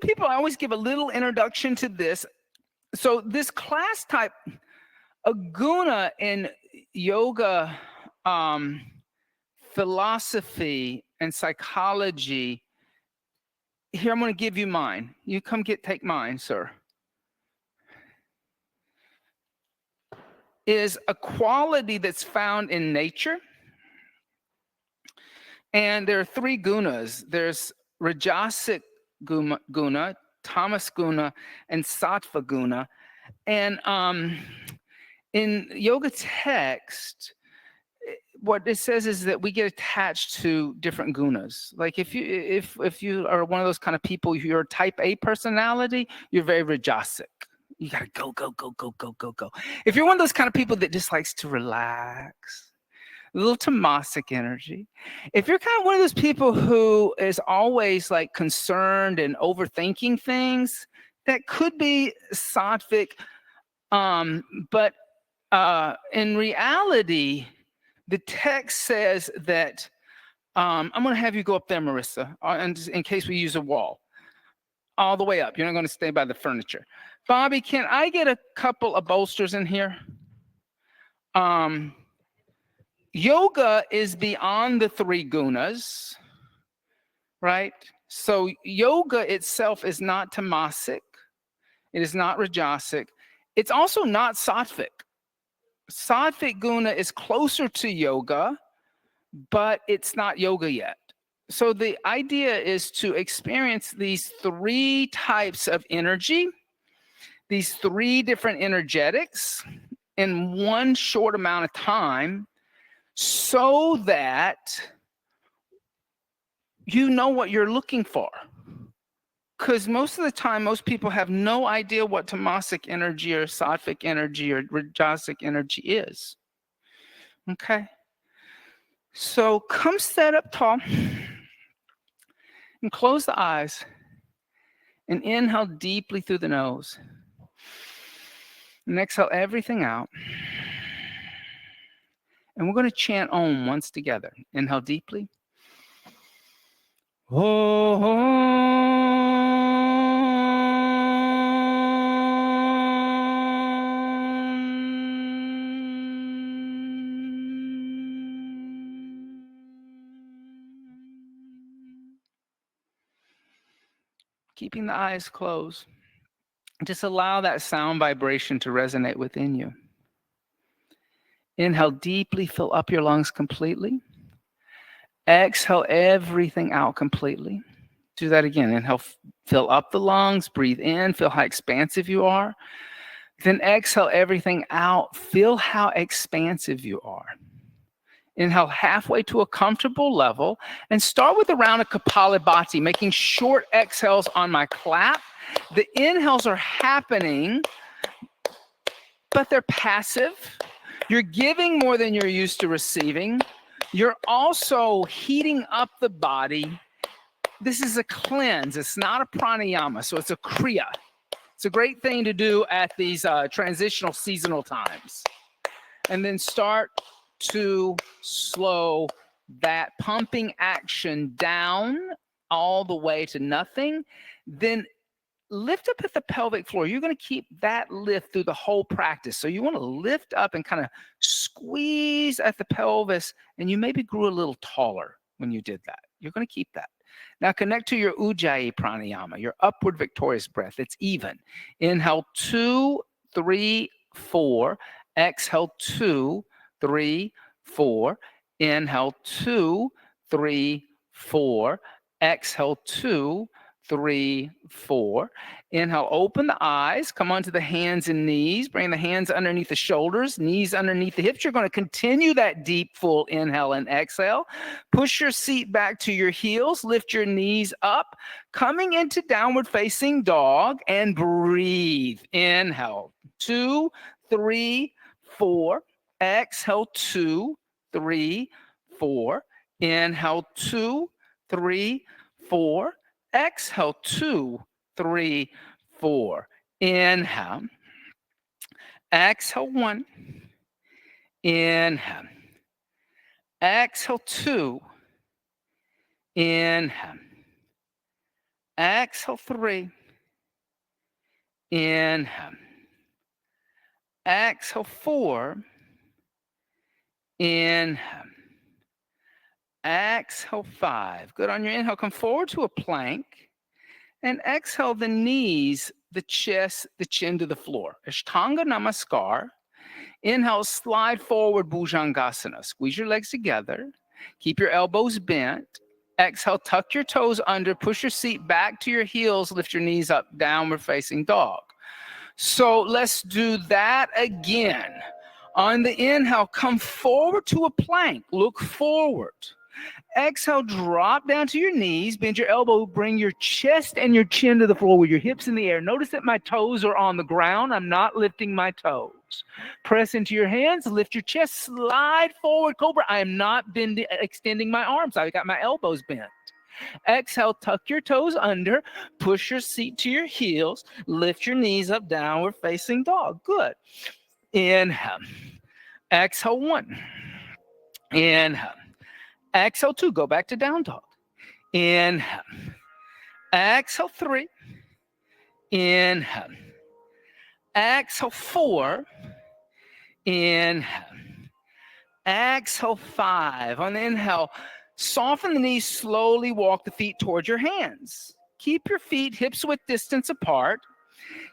people, I always give a little introduction to this. So this class type, a guna in yoga, philosophy and psychology. Here, I'm going to give you mine. You come take mine, sir. Is a quality that's found in nature. And there are 3 gunas. There's rajasic guna, tamas guna, and sattva guna. And in yoga text, what it says is that we get attached to different gunas. Like if you are one of those kind of people, you're a type A personality, you're very rajasic. You gotta go. If you're one of those kind of people that just likes to relax, a little tamasic energy. If you're kind of one of those people who is always like concerned and overthinking things, that could be sattvic. But in reality, the text says that, I'm going to have you go up there, Marissa, in case we use a wall. All the way up. You're not going to stay by the furniture. Bobby, can I get a couple of bolsters in here? Yoga is beyond the 3 gunas, right? So yoga itself is not tamasic. It is not rajasic. It's also not sattvic. Sattvic guna is closer to yoga, but it's not yoga yet. So the idea is to experience these 3 types of energy, these 3 different energetics in one short amount of time, so that you know what you're looking for. Because most of the time, most people have no idea what tamasic energy or sattvic energy or rajasic energy is. Okay? So come set up tall and close the eyes and inhale deeply through the nose. And exhale everything out. And we're going to chant Om once together. Inhale deeply. Keeping the eyes closed. Just allow that sound vibration to resonate within you. Inhale deeply, fill up your lungs completely. Exhale everything out completely. Do that again. Inhale, fill up the lungs, breathe in, feel how expansive you are. Then exhale everything out, feel how expansive you are. Inhale halfway to a comfortable level and start with a round of Kapalabhati, making short exhales on my clap. The inhales are happening, but they're passive. You're giving more than you're used to receiving. You're also heating up the body. This is a cleanse. It's not a pranayama, so it's a kriya. It's a great thing to do at these transitional seasonal times. And then start to slow that pumping action down all the way to nothing. Then lift up at the pelvic floor. You're going to keep that lift through the whole practice. So you want to lift up and kind of squeeze at the pelvis, and you maybe grew a little taller when you did that. You're going to keep that. Now connect to your Ujjayi pranayama, your upward victorious breath. It's even. Inhale 2, 3, 4. Exhale 2, 3, 4. Inhale 2, 3, 4. Exhale 2, 3, 4. Inhale, open the eyes, come onto the hands and knees, bring the hands underneath the shoulders, knees underneath the hips. You're going to continue that deep, full inhale and exhale. Push your seat back to your heels, lift your knees up, coming into downward facing dog, and breathe. Inhale, 2, 3, 4. Exhale, 2, 3, 4. Inhale, 2, 3, 4. Exhale, 2, 3, 4. Inhale. Exhale, 1. Inhale. Exhale, 2. Inhale. Exhale, 3. Inhale. Exhale, 4. Inhale. Exhale, 5. Good. On your inhale, come forward to a plank. And exhale the knees, the chest, the chin to the floor. Ashtanga Namaskar. Inhale, slide forward, Bhujangasana. Squeeze your legs together. Keep your elbows bent. Exhale, tuck your toes under, push your seat back to your heels, lift your knees up, downward facing dog. So let's do that again. On the inhale, come forward to a plank, look forward. Exhale, drop down to your knees, bend your elbow, bring your chest and your chin to the floor with your hips in the air. Notice that my toes are on the ground. I'm not lifting my toes. Press into your hands, lift your chest, slide forward, cobra. I am not extending my arms. I've got my elbows bent. Exhale, tuck your toes under, push your seat to your heels, lift your knees up, downward facing dog. Good. Inhale. Exhale, 1. Inhale. Exhale, 2. Go back to down dog. Inhale. Exhale, 3. Inhale. Exhale, 4. Inhale. Exhale, 5. On the inhale, soften the knees, slowly walk the feet towards your hands. Keep your feet hips width distance apart.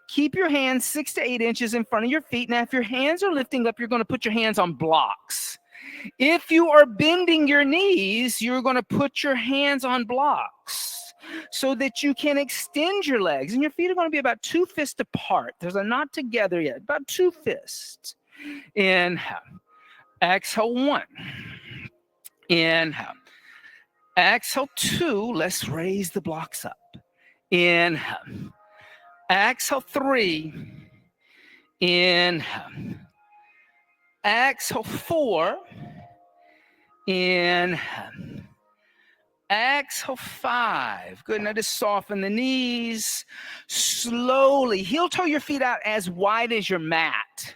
Keep your hands 6 to 8 inches in front of your feet. Now, if your hands are lifting up, you're going to put your hands on blocks. If you are bending your knees, you're going to put your hands on blocks so that you can extend your legs. And your feet are going to be about 2 fists apart. They're not together yet, about 2 fists. Inhale. Exhale, 1. Inhale. Exhale, 2. Let's raise the blocks up. Inhale. Exhale, 3. Inhale. Exhale, 4. Inhale. Exhale, 5. Good. Now just soften the knees. Slowly heel toe your feet out as wide as your mat.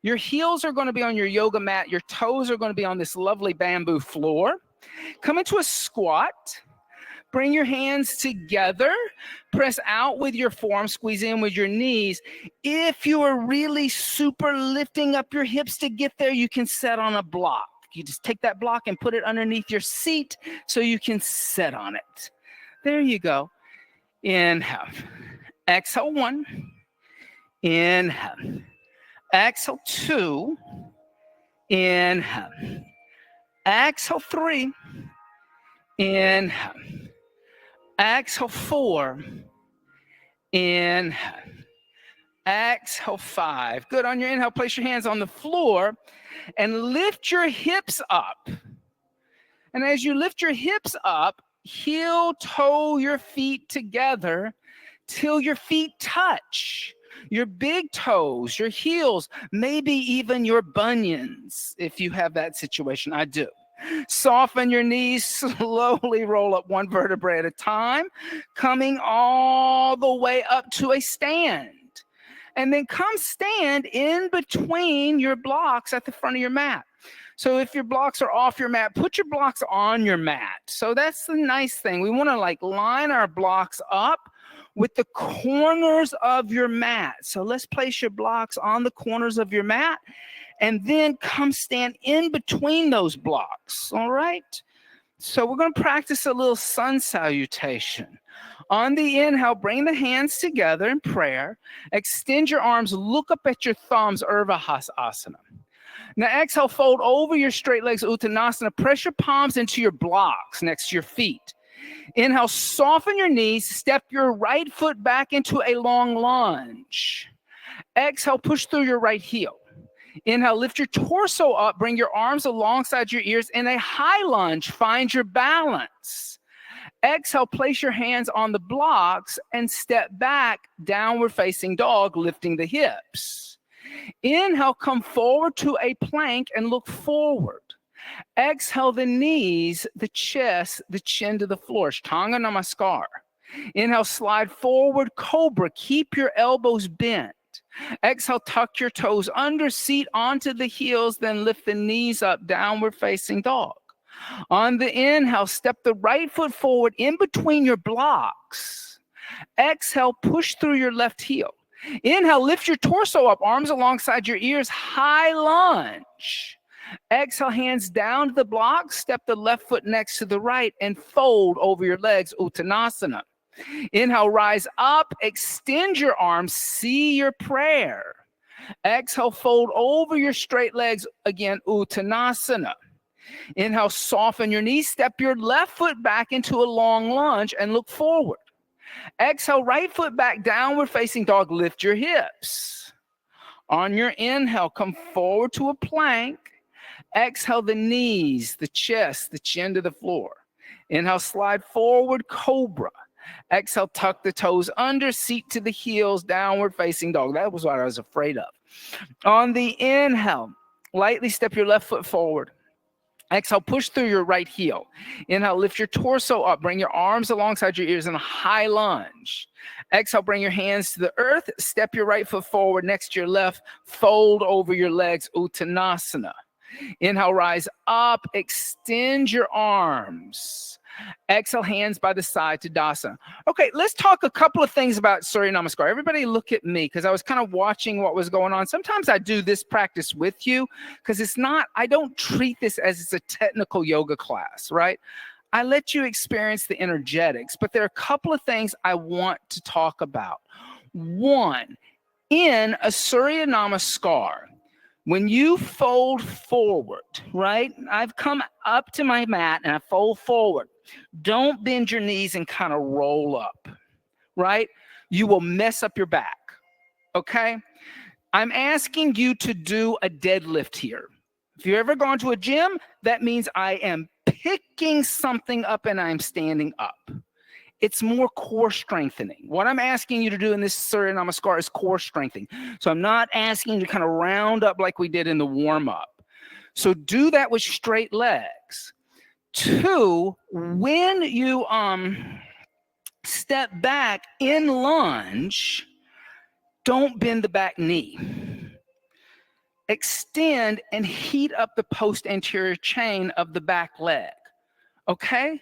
Your heels are going to be on your yoga mat. Your toes are going to be on this lovely bamboo floor. Come into a squat. Bring your hands together. Press out with your forearms. Squeeze in with your knees. If you are really super lifting up your hips to get there, you can set on a block. You just take that block and put it underneath your seat so you can sit on it. There you go. Inhale. Exhale, 1. Inhale. Exhale, 2. Inhale. Exhale, 3. Inhale. Exhale, 4. Inhale. Exhale, 5. Good. On your inhale, place your hands on the floor and lift your hips up. And as you lift your hips up, heel toe your feet together till your feet touch. Your big toes, your heels, maybe even your bunions, if you have that situation. I do. Soften your knees, slowly roll up 1 vertebrae at a time, coming all the way up to a stand. And then come stand in between your blocks at the front of your mat. So if your blocks are off your mat, put your blocks on your mat. So that's the nice thing. We want to line our blocks up with the corners of your mat. So let's place your blocks on the corners of your mat and then come stand in between those blocks. All right. So we're going to practice a little sun salutation. On the inhale, bring the hands together in prayer. Extend your arms, look up at your thumbs, Urdhva Hasana. Now exhale, fold over your straight legs, Uttanasana. Press your palms into your blocks next to your feet. Inhale, soften your knees, step your right foot back into a long lunge. Exhale, push through your right heel. Inhale, lift your torso up, bring your arms alongside your ears in a high lunge, find your balance. Exhale, place your hands on the blocks and step back, downward facing dog, lifting the hips. Inhale, come forward to a plank and look forward. Exhale, the knees, the chest, the chin to the floor. Ashtanga Namaskar. Inhale, slide forward, cobra. Keep your elbows bent. Exhale, tuck your toes under, seat onto the heels, then lift the knees up, downward facing dog. On the inhale, step the right foot forward in between your blocks. Exhale, push through your left heel. Inhale, lift your torso up, arms alongside your ears, high lunge. Exhale, hands down to the block, step the left foot next to the right and fold over your legs, Uttanasana. Inhale, rise up, extend your arms, see your prayer. Exhale, fold over your straight legs, again, Uttanasana. Inhale, soften your knees, step your left foot back into a long lunge and look forward. Exhale, right foot back, downward facing dog, lift your hips. On your inhale, come forward to a plank. Exhale, the knees, the chest, the chin to the floor. Inhale, slide forward, cobra. Exhale, tuck the toes under, seat to the heels, downward facing dog. That was what I was afraid of. On the inhale, lightly step your left foot forward. Exhale, push through your right heel. Inhale, lift your torso up. Bring your arms alongside your ears in a high lunge. Exhale, bring your hands to the earth. Step your right foot forward next to your left. Fold over your legs, Uttanasana. Inhale, rise up. Extend your arms. Exhale, hands by the side to Tadasana. Okay, let's talk a couple of things about Surya Namaskar. Everybody look at me because I was kind of watching what was going on. Sometimes I do this practice with you because I don't treat this as it's a technical yoga class, right? I let you experience the energetics, but there are a couple of things I want to talk about. One, in a Surya Namaskar, when you fold forward, right? I've come up to my mat and I fold forward. Don't bend your knees and kind of roll up, right? You will mess up your back, okay? I'm asking you to do a deadlift here. If you've ever gone to a gym, that means I am picking something up and I'm standing up. It's more core strengthening. What I'm asking you to do in this Surya Namaskar is core strengthening. So I'm not asking you to kind of round up like we did in the warm-up. So do that with straight legs. Two, when you step back in lunge, don't bend the back knee. Extend and heat up the post-anterior chain of the back leg. Okay?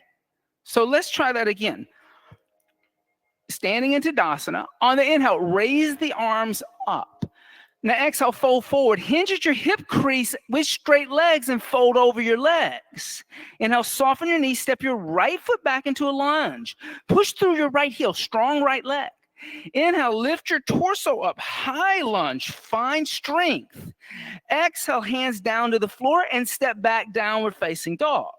So let's try that again. Standing into Tadasana. On the inhale, raise the arms up. Now exhale, fold forward. Hinge at your hip crease with straight legs and fold over your legs. Inhale, soften your knees. Step your right foot back into a lunge. Push through your right heel, strong right leg. Inhale, lift your torso up, high lunge, find strength. Exhale, hands down to the floor and step back, downward facing dog.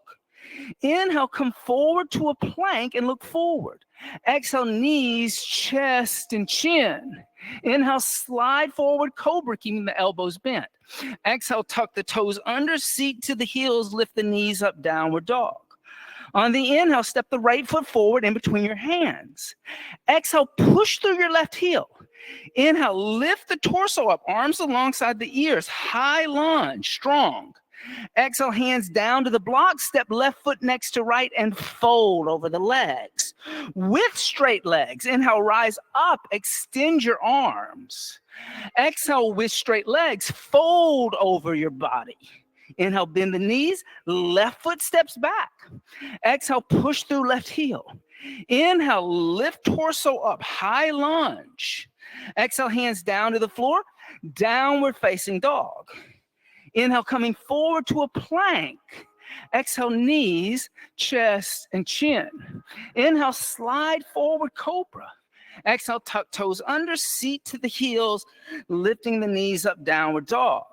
Inhale, come forward to a plank and look forward. Exhale, knees, chest, and chin. Inhale, slide forward, cobra, keeping the elbows bent. Exhale, tuck the toes under, seat to the heels, lift the knees up, downward dog. On the inhale, step the right foot forward in between your hands. Exhale, push through your left heel. Inhale, lift the torso up, arms alongside the ears, high lunge, strong. Exhale, hands down to the block, step left foot next to right and fold over the legs. With straight legs, inhale, rise up, extend your arms. Exhale, with straight legs, fold over your body. Inhale, bend the knees, left foot steps back. Exhale, push through left heel. Inhale, lift torso up, high lunge. Exhale, hands down to the floor, downward facing dog. Inhale, coming forward to a plank. Exhale, knees, chest, and chin. Inhale, slide forward, cobra. Exhale, tuck toes under, seat to the heels, lifting the knees up, downward dog.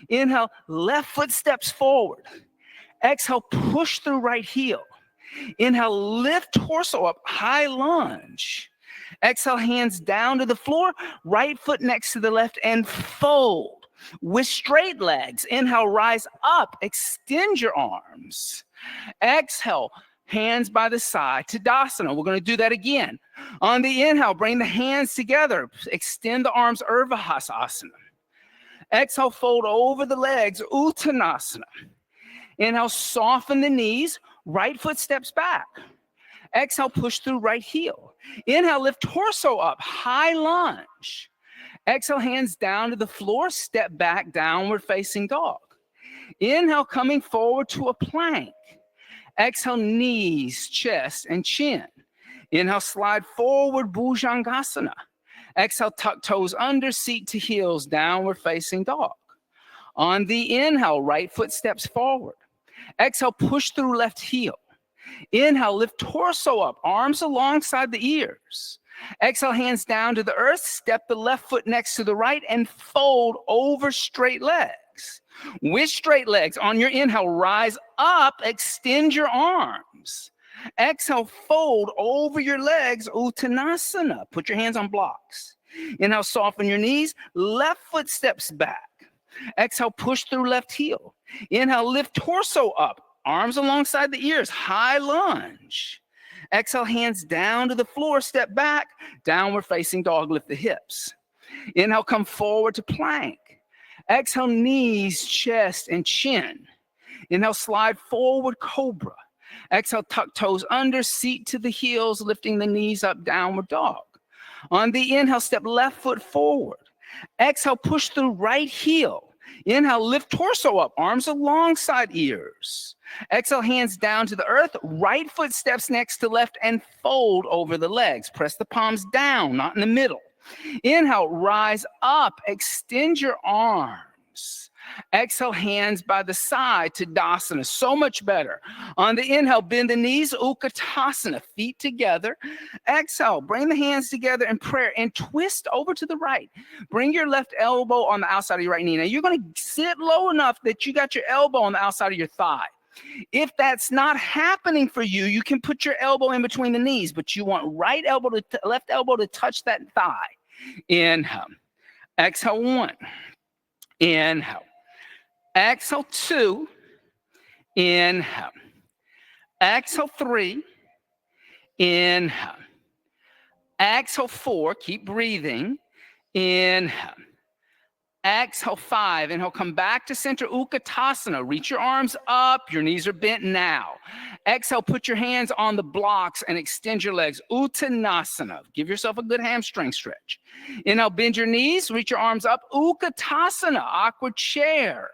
Inhale, left foot steps forward. Exhale, push through right heel. Inhale, lift torso up, high lunge. Exhale, hands down to the floor, right foot next to the left, and fold. With straight legs, inhale, rise up, extend your arms. Exhale, hands by the side, Tadasana. We're going to do that again. On the inhale, bring the hands together, extend the arms, Urdhva-Hasana. Exhale, fold over the legs, Uttanasana. Inhale, soften the knees, right foot steps back. Exhale, push through right heel. Inhale, lift torso up, high lunge. Exhale, hands down to the floor, step back, downward facing dog. Inhale, coming forward to a plank. Exhale, knees, chest, and chin. Inhale, slide forward, Bhujangasana. Exhale, tuck toes under, seat to heels, downward facing dog. On the inhale, right foot steps forward. Exhale, push through left heel. Inhale, lift torso up, arms alongside the ears. Exhale, hands down to the earth, step the left foot next to the right and fold over straight legs. With straight legs, on your inhale, rise up, extend your arms. Exhale, fold over your legs, Uttanasana. Put your hands on blocks. Inhale, soften your knees, left foot steps back. Exhale, push through left heel. Inhale, lift torso up, arms alongside the ears, high lunge. Exhale, hands down to the floor, step back, downward facing dog, lift the hips. Inhale, come forward to plank. Exhale, knees, chest, and chin. Inhale, slide forward, cobra. Exhale, tuck toes under, seat to the heels, lifting the knees up, downward dog. On the inhale, step left foot forward. Exhale, push through right heel. Inhale, lift torso up, arms alongside ears. Exhale, hands down to the earth, right foot steps next to left and fold over the legs. Press the palms down, not in the middle. Inhale, rise up, extend your arms. Exhale, hands by the side, Tadasana, so much better. On the inhale, bend the knees, Utkatasana, feet together. Exhale, bring the hands together in prayer and twist over to the right. Bring your left elbow on the outside of your right knee. Now, you're going to sit low enough that you got your elbow on the outside of your thigh. If that's not happening for you, you can put your elbow in between the knees, but you want right elbow to left elbow to touch that thigh. Inhale. Exhale, 1. Inhale. Exhale, 2. Inhale. Exhale, 3. Inhale. Exhale, 4. Keep breathing. Inhale. Exhale, 5. Inhale, come back to center, Utkatasana. Reach your arms up. Your knees are bent now. Exhale, put your hands on the blocks and extend your legs, Uttanasana. Give yourself a good hamstring stretch. Inhale, bend your knees. Reach your arms up, Utkatasana, awkward chair.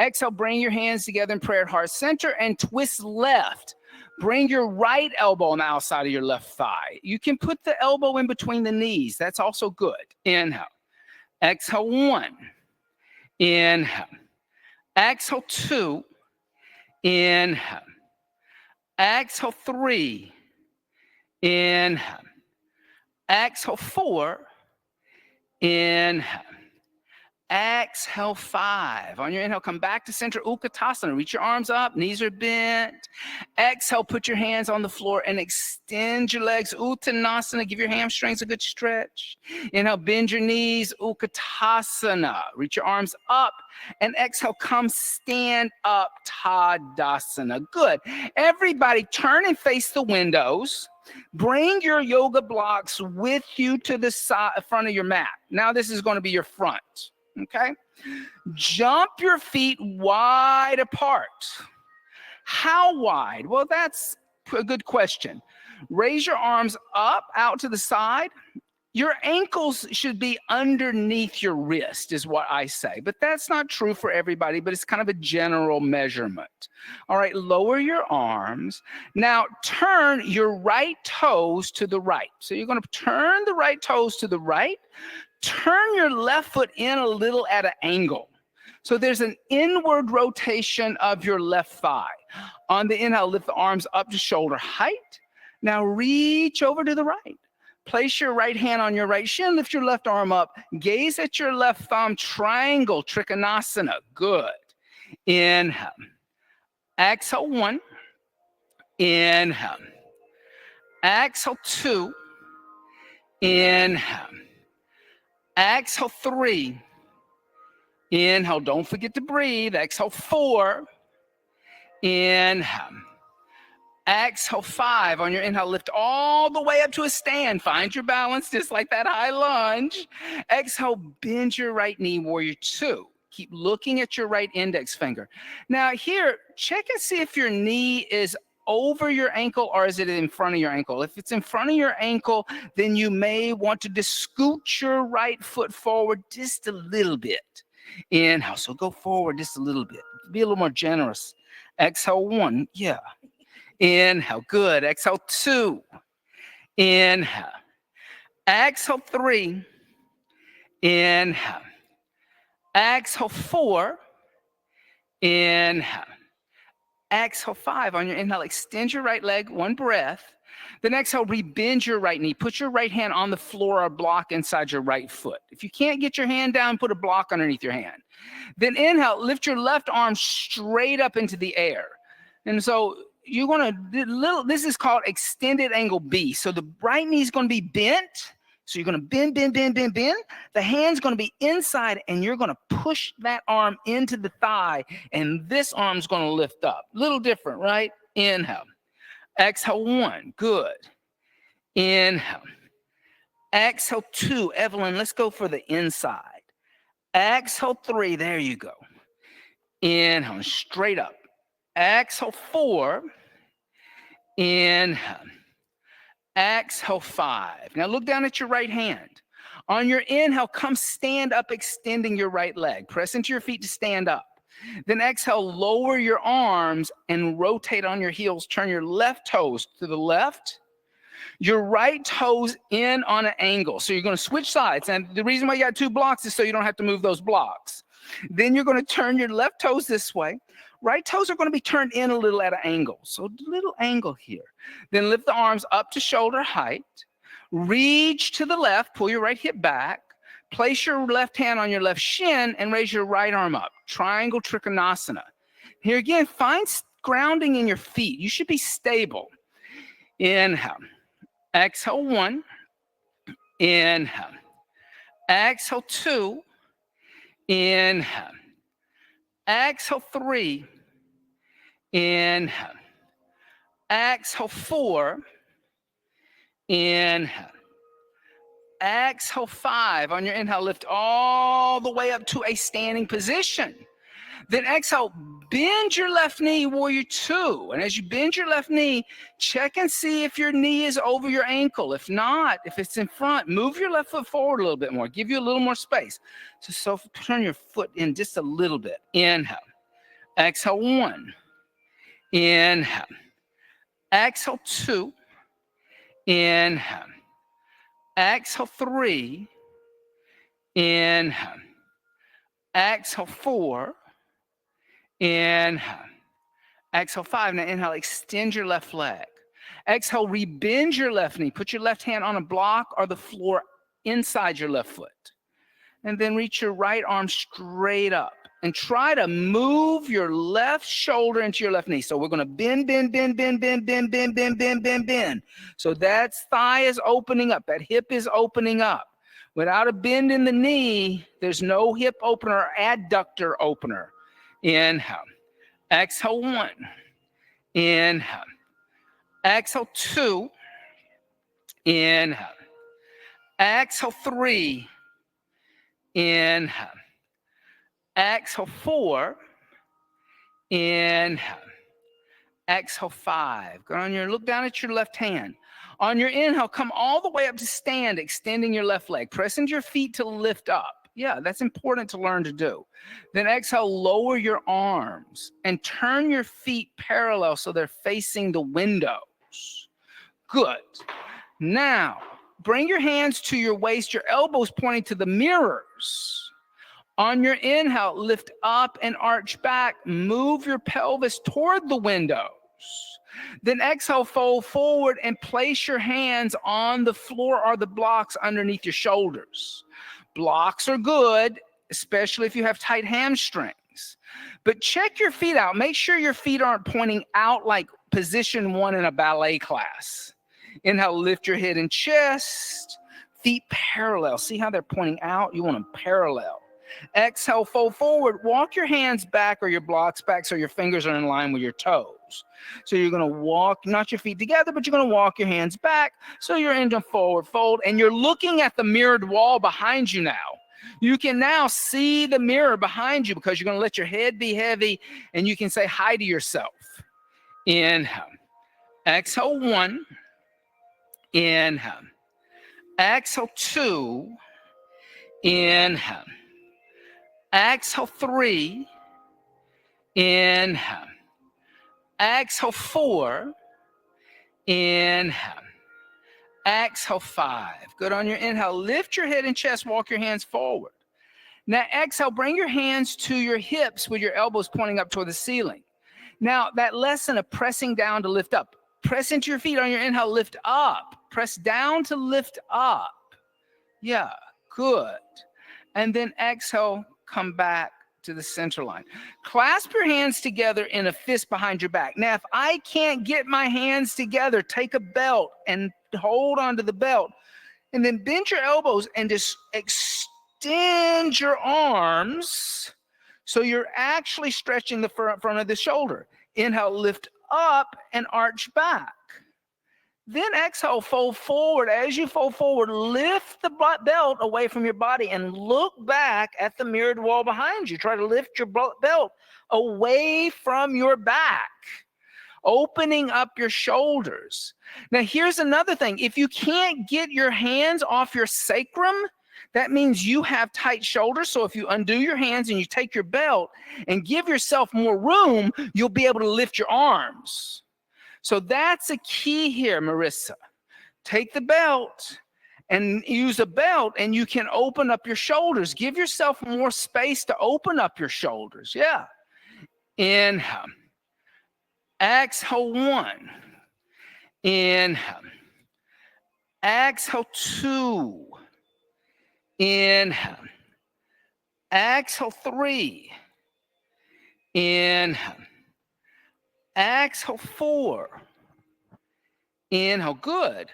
Exhale, bring your hands together in prayer at heart center and twist left. Bring your right elbow on the outside of your left thigh. You can put the elbow in between the knees. That's also good. Inhale. Exhale, 1. Inhale. Exhale, 2. Inhale. Exhale, 3. Inhale. Exhale, 4. Inhale. Exhale, 5. On your inhale, come back to center, Utkatasana. Reach your arms up, knees are bent. Exhale, put your hands on the floor and extend your legs, Uttanasana. Give your hamstrings a good stretch. Inhale, bend your knees, Utkatasana. Reach your arms up. And exhale, come stand up, Tadasana. Good. Everybody turn and face the windows. Bring your yoga blocks with you to the side, front of your mat. Now this is going to be your front. Okay? Jump your feet wide apart. How wide? Well, that's a good question. Raise your arms up, out to the side. Your ankles should be underneath your wrist is what I say, but that's not true for everybody, but it's kind of a general measurement. All right, lower your arms. Now turn your right toes to the right. So you're going to turn the right toes to the right. Turn your left foot in a little at an angle. So there's an inward rotation of your left thigh. On the inhale, lift the arms up to shoulder height. Now reach over to the right. Place your right hand on your right shin, lift your left arm up, gaze at your left thumb, triangle, Trikonasana. Good. Inhale. Exhale, 1. Inhale. Exhale, 2. Inhale. Exhale, 3. Inhale, don't forget to breathe. Exhale, 4. Inhale. Exhale, 5. On your inhale, lift all the way up to a stand. Find your balance, just like that high lunge. Exhale, bend your right knee, warrior 2. Keep looking at your right index finger. Now here, check and see if your knee is over your ankle or is it in front of your ankle. If it's in front of your ankle, then you may want to just scoot your right foot forward just a little bit. Inhale, so go forward just a little bit. Be a little more generous. Exhale, 1, yeah. Inhale, good. Exhale, 2. Inhale. Exhale 3. Inhale. Exhale 4. Inhale. Exhale 5. On your inhale, extend your right leg, 1 breath. Then exhale, rebend your right knee. Put your right hand on the floor or block inside your right foot. If you can't get your hand down, put a block underneath your hand. Then inhale, lift your left arm straight up into the air. And so you're going to, this is called extended angle B. So the right knee is going to be bent. So you're going to bend, bend, bend, bend, bend. The hand's going to be inside, and you're going to push that arm into the thigh, and this arm's going to lift up. Little different, right? Inhale. Exhale 1. Good. Inhale. Exhale 2. Evelyn, let's go for the inside. Exhale 3. There you go. Inhale. Straight up. Exhale 4. Inhale. Exhale 5. Now look down at your right hand. On your inhale, come stand up, extending your right leg. Press into your feet to stand up. Then exhale, lower your arms and rotate on your heels. Turn your left toes to the left, your right toes in on an angle. So you're going to switch sides. And the reason why you got 2 blocks is so you don't have to move those blocks. Then you're going to turn your left toes this way. Right toes are going to be turned in a little at an angle. So a little angle here. Then lift the arms up to shoulder height. Reach to the left. Pull your right hip back. Place your left hand on your left shin and raise your right arm up. Triangle Trikonasana. Here again, find grounding in your feet. You should be stable. Inhale. Exhale 1. Inhale. Exhale 2. Inhale. Exhale 3. Inhale. Exhale 4. Inhale. Exhale 5. On your inhale, lift all the way up to a standing position. Then exhale, bend your left knee, warrior 2. And as you bend your left knee, check and see if your knee is over your ankle. If not, if it's in front, move your left foot forward a little bit more. Give you a little more space. So turn your foot in just a little bit. Inhale. Exhale 1. Inhale. Exhale 2. Inhale. Exhale 3. Inhale. Exhale 4. Inhale. Exhale 5. Now inhale, extend your left leg. Exhale, rebend your left knee. Put your left hand on a block or the floor inside your left foot. And then reach your right arm straight up. And try to move your left shoulder into your left knee. So we're going to bend, bend, bend, bend, bend, bend, bend, bend, bend, bend, bend. So that thigh is opening up. That hip is opening up. Without a bend in the knee, there's no hip opener or adductor opener. Inhale. Exhale 1. Inhale. Exhale 2. Inhale. Exhale 3. Inhale. Exhale 4. Inhale. Exhale 5. Go on your, look down at your left hand. On your inhale, come all the way up to stand, extending your left leg. Press into your feet to lift up. Yeah, that's important to learn to do. Then exhale, lower your arms and turn your feet parallel so they're facing the windows. Good. Now, bring your hands to your waist, your elbows pointing to the mirrors. On your inhale, lift up and arch back. Move your pelvis toward the windows. Then exhale, fold forward and place your hands on the floor or the blocks underneath your shoulders. Blocks are good, especially if you have tight hamstrings. But check your feet out. Make sure your feet aren't pointing out like position 1 in a ballet class. Inhale, lift your head and chest. Feet parallel. See how they're pointing out? You want them parallel. Exhale, fold forward. Walk your hands back or your blocks back so your fingers are in line with your toes. So you're going to walk, not your feet together, but you're going to walk your hands back so you're in a forward fold. And you're looking at the mirrored wall behind you now. You can now see the mirror behind you because you're going to let your head be heavy and you can say hi to yourself. Inhale. Exhale 1. Inhale. Exhale 2. Inhale. Exhale 3. Inhale. Exhale 4. Inhale. Exhale, 5. Good. On your inhale, lift your head and chest, walk your hands forward. Now exhale, bring your hands to your hips with your elbows pointing up toward the ceiling. Now that lesson of pressing down to lift up, press into your feet on your inhale, lift up. Press down to lift up. Yeah, good. And then exhale, come back to the center line. Clasp your hands together in a fist behind your back. Now, if I can't get my hands together, take a belt and hold onto the belt. And then bend your elbows and just extend your arms so you're actually stretching the front of the shoulder. Inhale, lift up and arch back. Then exhale, fold forward. As you fold forward, lift the belt away from your body and look back at the mirrored wall behind you. Try to lift your belt away from your back, opening up your shoulders. Now, here's another thing. If you can't get your hands off your sacrum, that means you have tight shoulders. So if you undo your hands and you take your belt and give yourself more room, you'll be able to lift your arms. So that's a key here, Marissa. Take the belt and use a belt and you can open up your shoulders. Give yourself more space to open up your shoulders. Yeah. Inhale. Exhale, 1. Inhale. Exhale, 2. Inhale. Exhale, 3. Inhale. Exhale, 4. Inhale, good.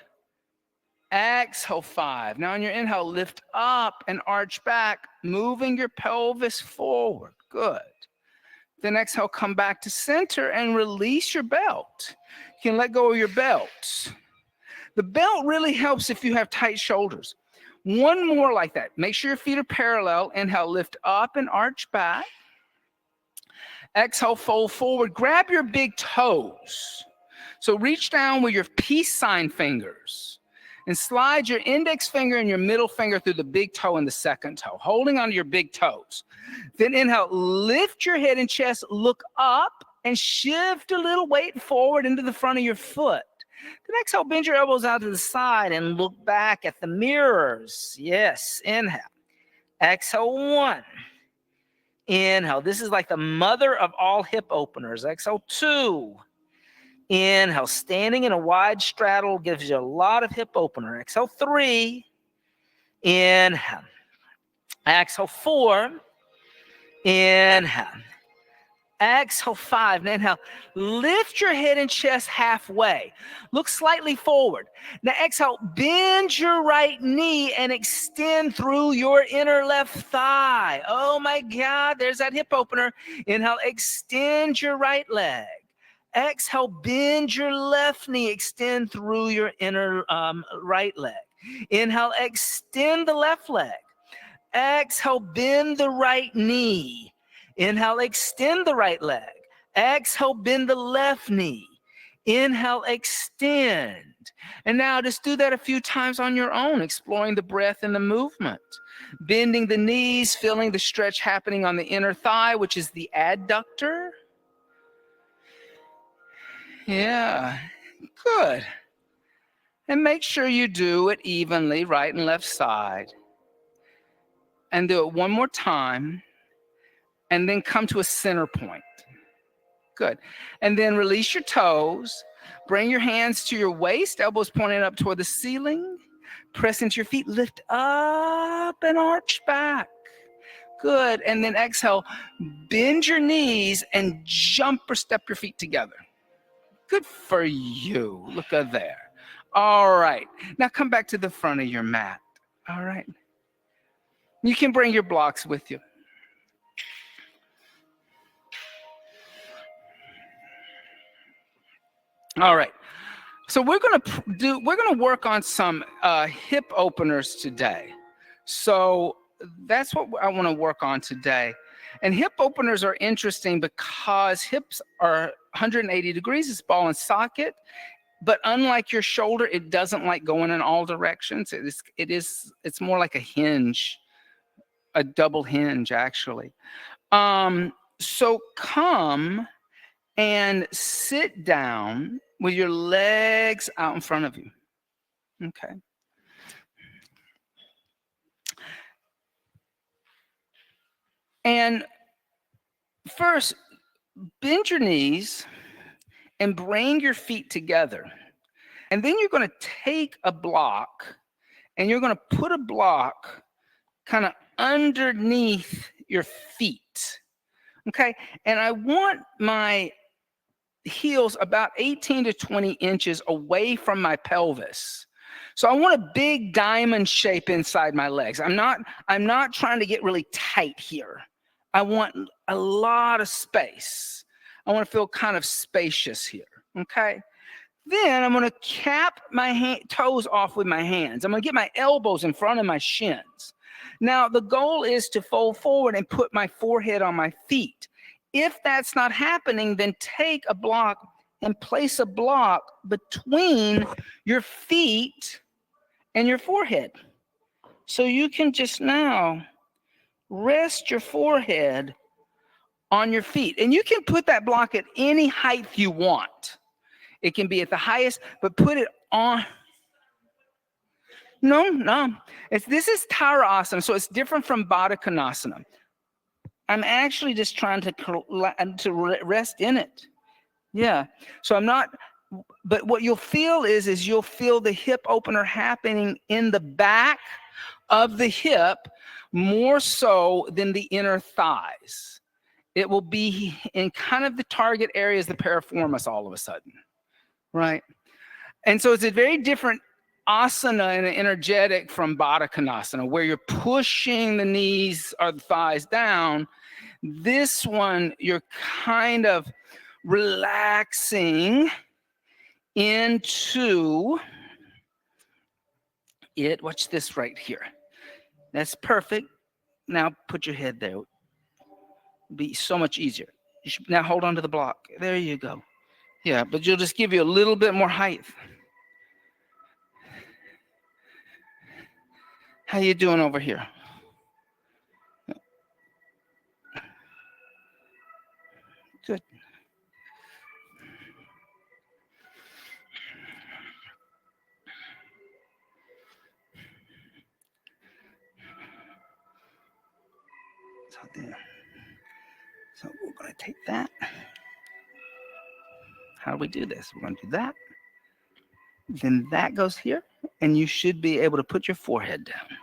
Exhale, 5. Now on your inhale, lift up and arch back, moving your pelvis forward. Good. Then exhale, come back to center and release your belt. You can let go of your belt. The belt really helps if you have tight shoulders. One more like that. Make sure your feet are parallel. Inhale, lift up and arch back. Exhale, fold forward. Grab your big toes. So reach down with your peace sign fingers and slide your index finger and your middle finger through the big toe and the second toe, holding onto your big toes. Then inhale, lift your head and chest, look up and shift a little weight forward into the front of your foot. Then exhale, bend your elbows out to the side and look back at the mirrors. Yes, inhale. Exhale, 1. Inhale. This is like the mother of all hip openers. Exhale, 2. Inhale. Standing in a wide straddle gives you a lot of hip opener. Exhale, 3. Inhale. Exhale, 4. Inhale. Exhale, 5. Now inhale. Lift your head and chest halfway. Look slightly forward. Now exhale. Bend your right knee and extend through your inner left thigh. Oh my God, there's that hip opener. Inhale. Extend your right leg. Exhale. Bend your left knee. Extend through your inner right leg. Inhale. Extend the left leg. Exhale. Bend the right knee. Inhale, extend the right leg. Exhale, bend the left knee. Inhale, extend. And now just do that a few times on your own, exploring the breath and the movement. Bending the knees, feeling the stretch happening on the inner thigh, which is the adductor. Yeah, good. And make sure you do it evenly, right and left side. And do it one more time. And then come to a center point. Good. And then release your toes. Bring your hands to your waist, elbows pointing up toward the ceiling. Press into your feet, lift up and arch back. Good. And then exhale, bend your knees and jump or step your feet together. Good for you. Look at there. All right. Now come back to the front of your mat. All right. You can bring your blocks with you. All right, so we're gonna work on some hip openers today. So that's what I want to work on today. And hip openers are interesting because hips are 180 degrees. It's ball and socket, but unlike your shoulder, it doesn't like going in all directions. It's more like a hinge, a double hinge actually. So come and sit down with your legs out in front of you. Okay. And first, bend your knees and bring your feet together. And then you're going to take a block and you're going to put a block kind of underneath your feet. Okay. And I want my heels about 18 to 20 inches away from my pelvis. So I want a big diamond shape inside my legs. I'm not trying to get really tight here. I want a lot of space. I want to feel kind of spacious here. Okay. Then I'm going to cap my toes off with my hands. I'm going to get my elbows in front of my shins. Now, the goal is to fold forward and put my forehead on my feet. If that's not happening, then take a block and place a block between your feet and your forehead. So you can just now rest your forehead on your feet. And you can put that block at any height you want. It can be at the highest, but put it on. No. This is Tara Asana, so it's different from Baddha Konasana. I'm actually just trying to rest in it. Yeah. So I'm not, but what you'll feel is you'll feel the hip opener happening in the back of the hip more so than the inner thighs. It will be in kind of the target areas, the piriformis all of a sudden, right? And so it's a very different asana and energetic from Baddha Konasana, where you're pushing the knees or the thighs down. This one, you're kind of relaxing into it. Watch this right here. That's perfect. Now put your head there. It'll be so much easier. You should now hold on to the block. There you go. Yeah, but you'll just give you a little bit more height. How you doing over here? Good. So there. So we're going to take that. How do we do this? We're going to do that. Then that goes here, and you should be able to put your forehead down.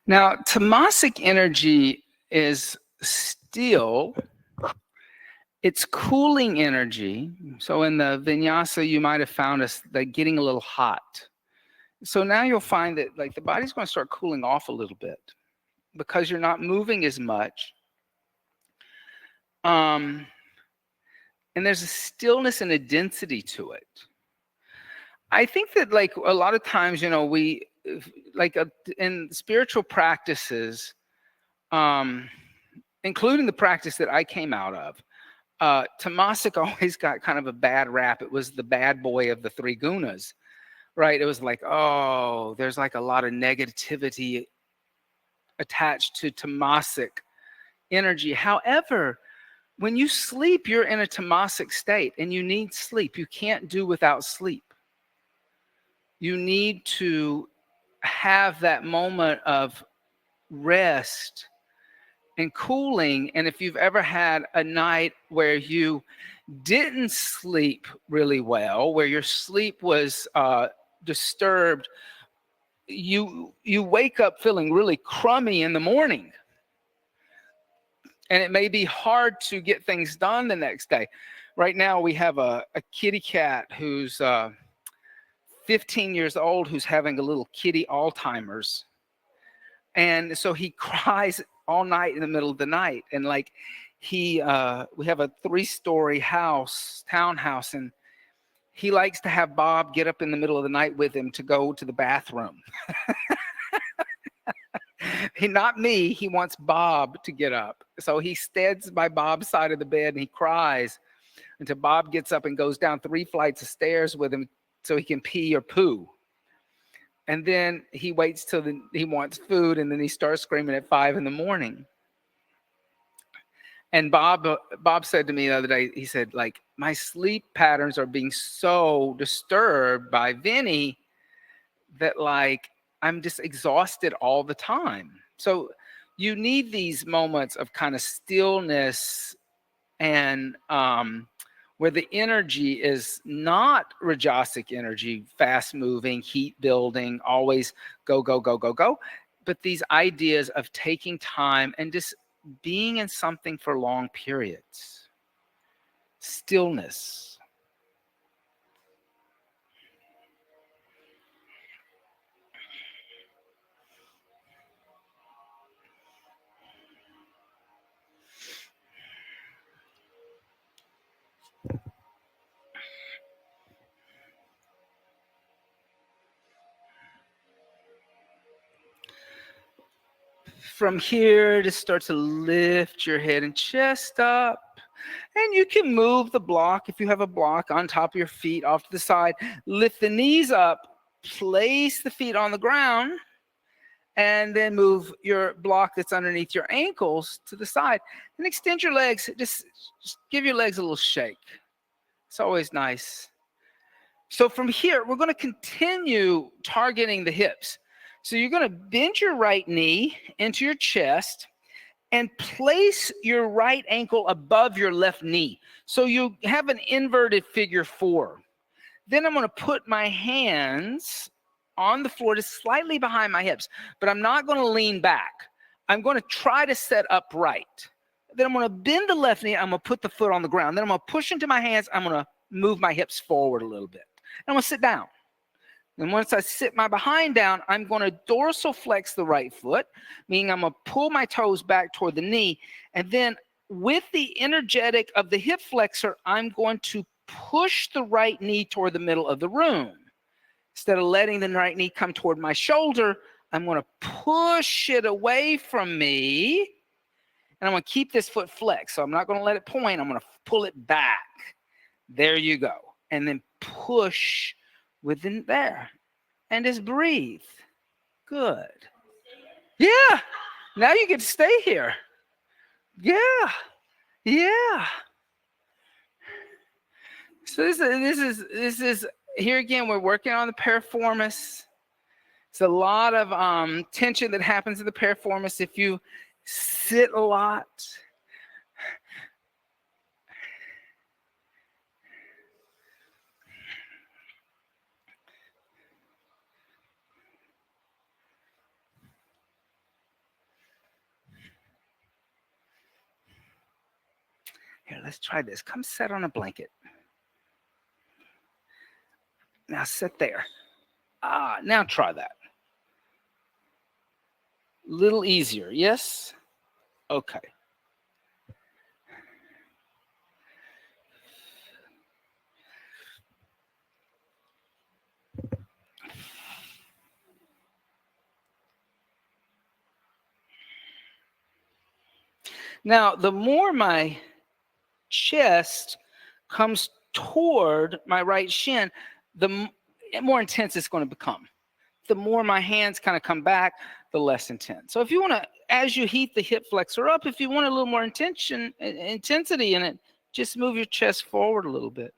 Now, tamasic energy is still, it's cooling energy. So in the vinyasa, you might have found us like getting a little hot. So now you'll find that like the body's going to start cooling off a little bit because you're not moving as much. And there's a stillness and a density to it. I think that like a lot of times, we like in spiritual practices, including the practice that I came out of, tamasic always got kind of a bad rap. It was the bad boy of the three gunas, right? It was like, oh, there's like a lot of negativity attached to tamasic energy. However, when you sleep, you're in a tamasic state and you need sleep. You can't do without sleep. You need to have that moment of rest and cooling. And if you've ever had a night where you didn't sleep really well, where your sleep was disturbed, you wake up feeling really crummy in the morning. And it may be hard to get things done the next day. Right now, we have a kitty cat who's 15 years old who's having a little kitty Alzheimer's. And so he cries all night in the middle of the night. And like we have a 3-story townhouse, and he likes to have Bob get up in the middle of the night with him to go to the bathroom. Not me, he wants Bob to get up. So he stands by Bob's side of the bed and he cries until Bob gets up and goes down 3 flights of stairs with him so he can pee or poo. And then he waits till he wants food, and then he starts screaming at 5 in the morning. And Bob said to me the other day, he said, like, my sleep patterns are being so disturbed by Vinny that, like, I'm just exhausted all the time. So you need these moments of kind of stillness and where the energy is not rajasic energy, fast moving, heat building, always go, go, go, go, go. But these ideas of taking time and just being in something for long periods. Stillness. From here, just start to lift your head and chest up. And you can move the block, if you have a block, on top of your feet, off to the side. Lift the knees up, place the feet on the ground, and then move your block that's underneath your ankles to the side. And extend your legs. Just give your legs a little shake. It's always nice. So from here, we're going to continue targeting the hips. So you're going to bend your right knee into your chest and place your right ankle above your left knee. So you have an inverted figure 4. Then I'm going to put my hands on the floor just slightly behind my hips, but I'm not going to lean back. I'm going to try to set upright. Then I'm going to bend the left knee. I'm going to put the foot on the ground. Then I'm going to push into my hands. I'm going to move my hips forward a little bit. And I'm going to sit down. And once I sit my behind down, I'm going to dorsal flex the right foot, meaning I'm going to pull my toes back toward the knee. And then with the energetic of the hip flexor, I'm going to push the right knee toward the middle of the room. Instead of letting the right knee come toward my shoulder, I'm going to push it away from me. And I'm going to keep this foot flexed. So I'm not going to let it point. I'm going to pull it back. There you go. And then push within there. And just breathe. Good. Yeah. Now you get to stay here. Yeah. Yeah. So this is here again, we're working on the piriformis. It's a lot of tension that happens in the piriformis if you sit a lot. Here, let's try this. Come sit on a blanket. Now sit there. Now try that. Little easier, yes? Okay. Now, the more my chest comes toward my right shin, the more intense it's going to become. The more my hands kind of come back, the less intense. So if you want to, as you heat the hip flexor up, if you want a little more intensity in it, just move your chest forward a little bit.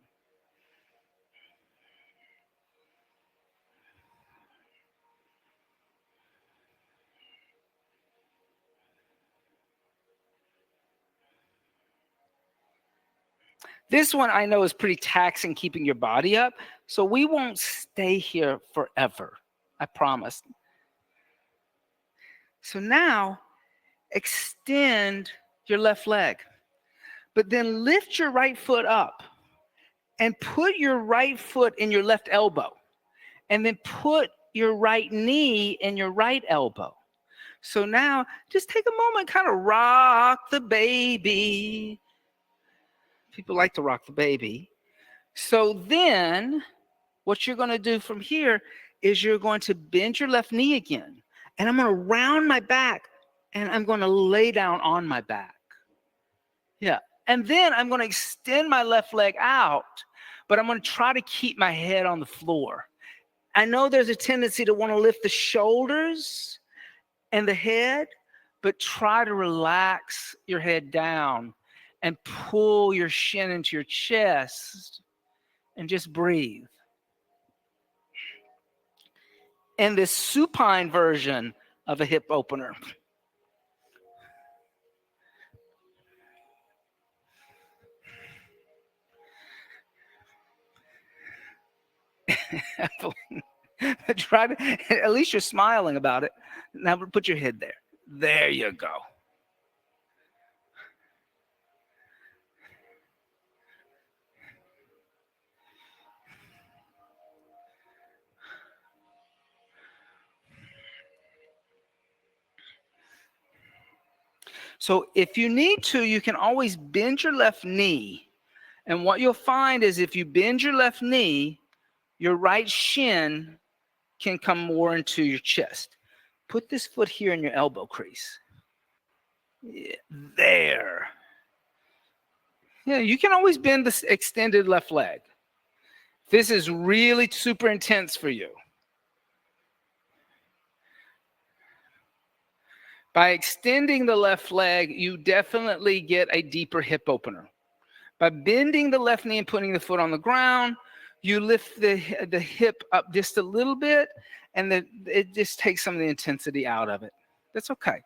This one I know is pretty taxing keeping your body up, so we won't stay here forever, I promise. So now, extend your left leg, but then lift your right foot up and put your right foot in your left elbow, and then put your right knee in your right elbow. So now, just take a moment, kind of rock the baby. People like to rock the baby. So then what you're going to do from here is you're going to bend your left knee again. And I'm going to round my back and I'm going to lay down on my back. Yeah. And then I'm going to extend my left leg out, but I'm going to try to keep my head on the floor. I know there's a tendency to want to lift the shoulders and the head, but try to relax your head down and pull your shin into your chest and just breathe. And this supine version of a hip opener. Try to, at least you're smiling about it. Now put your head there. There you go. So if you need to, you can always bend your left knee. And what you'll find is if you bend your left knee, your right shin can come more into your chest. Put this foot here in your elbow crease. Yeah, there. Yeah, you can always bend this extended left leg. This is really super intense for you. By extending the left leg, you definitely get a deeper hip opener. By bending the left knee and putting the foot on the ground, you lift the hip up just a little bit, and it just takes some of the intensity out of it. That's okay.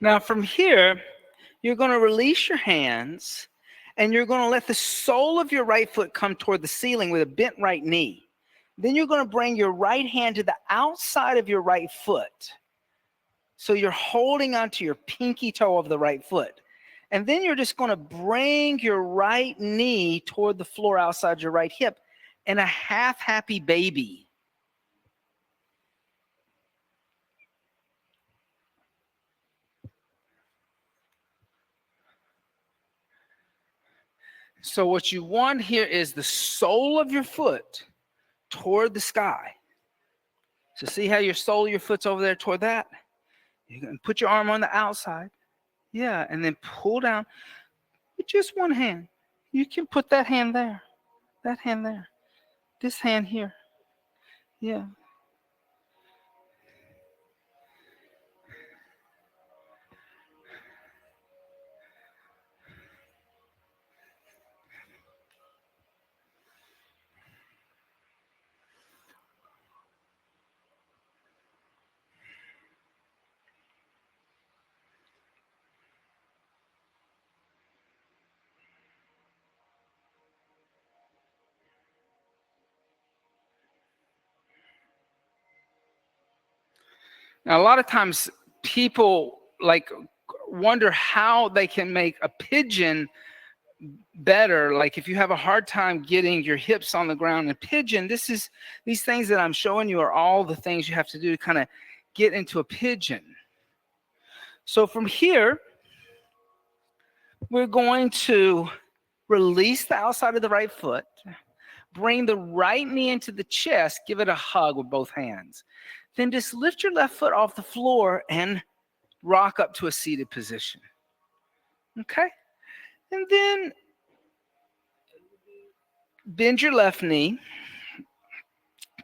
Now from here, you're going to release your hands, and you're going to let the sole of your right foot come toward the ceiling with a bent right knee. Then you're going to bring your right hand to the outside of your right foot. So you're holding onto your pinky toe of the right foot. And then you're just going to bring your right knee toward the floor outside your right hip in a half happy baby. So what you want here is the sole of your foot toward the sky. So see how your sole of your foot's over there toward that? You can put your arm on the outside. Yeah, and then pull down with just one hand. You can put that hand there, this hand here. Yeah. Now, a lot of times people wonder how they can make a pigeon better. Like if you have a hard time getting your hips on the ground in pigeon, these things that I'm showing you are all the things you have to do to kind of get into a pigeon. So from here, we're going to release the outside of the right foot, bring the right knee into the chest, give it a hug with both hands. Then just lift your left foot off the floor and rock up to a seated position. Okay? And then bend your left knee.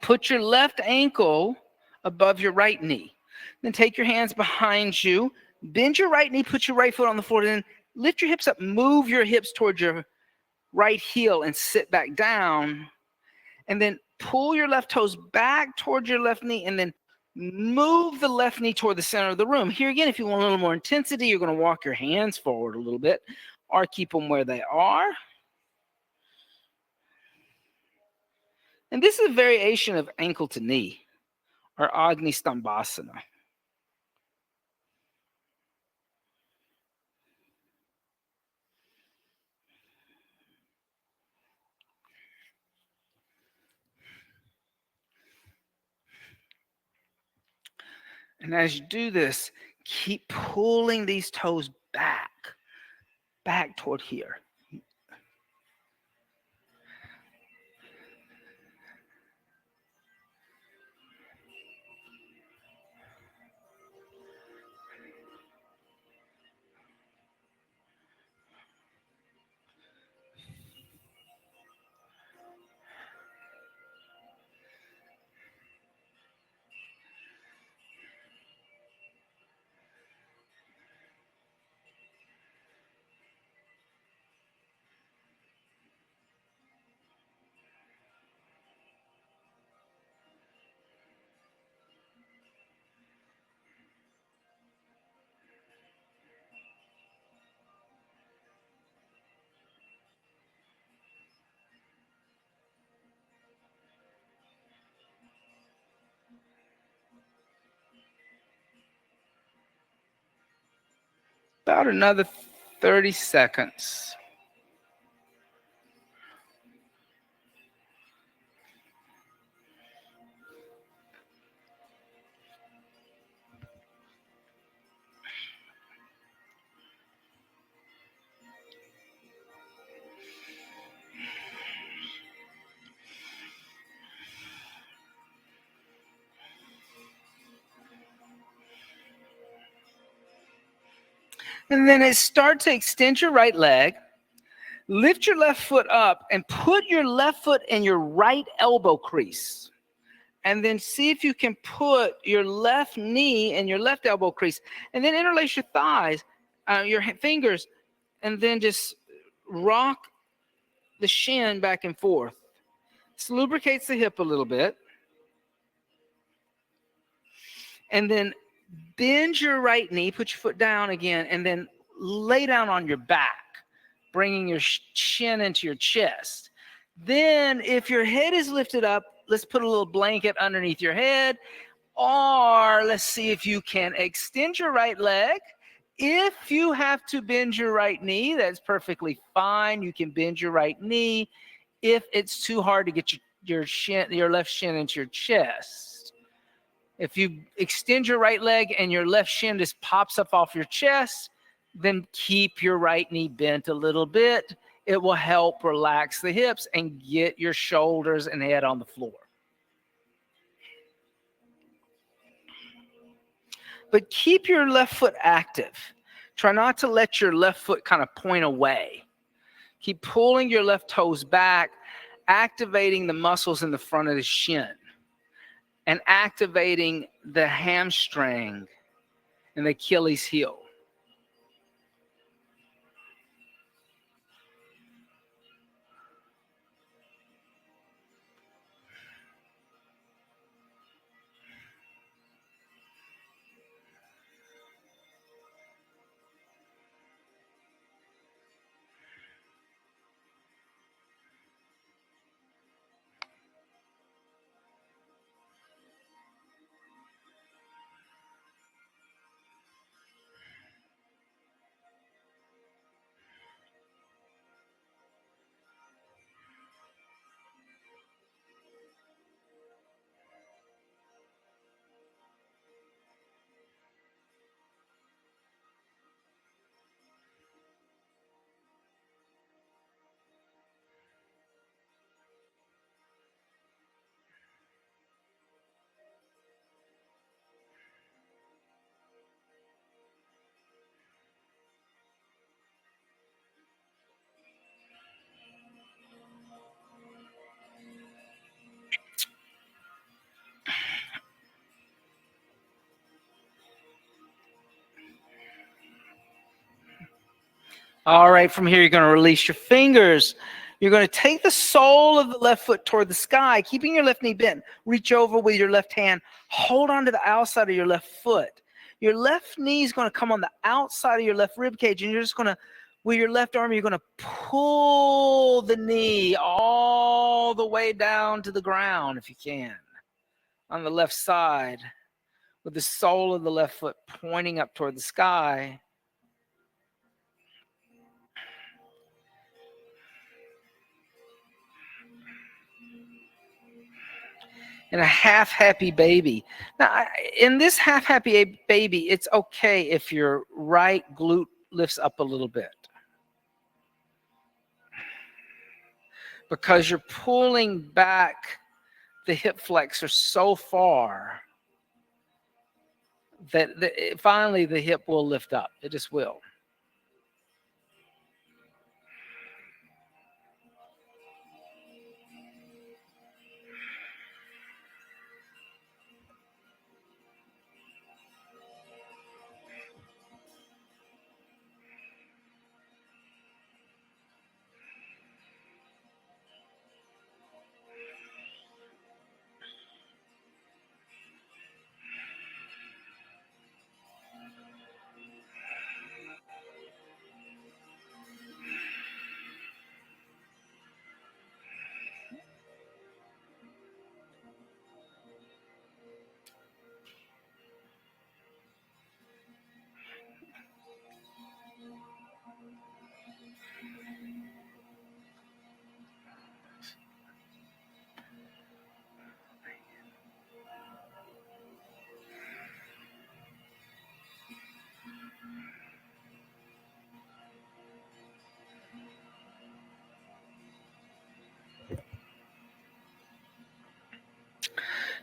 Put your left ankle above your right knee. Then take your hands behind you. Bend your right knee, put your right foot on the floor, then lift your hips up, move your hips towards your right heel and sit back down. And then pull your left toes back towards your left knee and then Move the left knee toward the center of the room. Here again, if you want a little more intensity, you're going to walk your hands forward a little bit or keep them where they are. And this is a variation of ankle to knee, or Agni Stambhasana. And as you do this, keep pulling these toes back toward here. About another 30 seconds. And then start to extend your right leg. Lift your left foot up and put your left foot in your right elbow crease. And then see if you can put your left knee in your left elbow crease. And then interlace your thighs, your fingers, and then just rock the shin back and forth. This lubricates the hip a little bit. And then bend your right knee, put your foot down again, and then lay down on your back, bringing your chin into your chest. Then if your head is lifted up, let's put a little blanket underneath your head, or let's see if you can extend your right leg. If you have to bend your right knee, that's perfectly fine. You can bend your right knee if it's too hard to get your left shin into your chest. If you extend your right leg and your left shin just pops up off your chest, then keep your right knee bent a little bit. It will help relax the hips and get your shoulders and head on the floor. But keep your left foot active. Try not to let your left foot kind of point away. Keep pulling your left toes back, activating the muscles in the front of the shin, and activating the hamstring and the Achilles heel. All right, from here, you're going to release your fingers. You're going to take the sole of the left foot toward the sky, keeping your left knee bent. Reach over with your left hand. Hold on to the outside of your left foot. Your left knee is going to come on the outside of your left rib cage, and you're just going to, with your left arm, you're going to pull the knee all the way down to the ground, if you can, on the left side, with the sole of the left foot pointing up toward the sky. And a half-happy baby. Now, in this half-happy baby, it's okay if your right glute lifts up a little bit, because you're pulling back the hip flexor so far that finally the hip will lift up. It just will.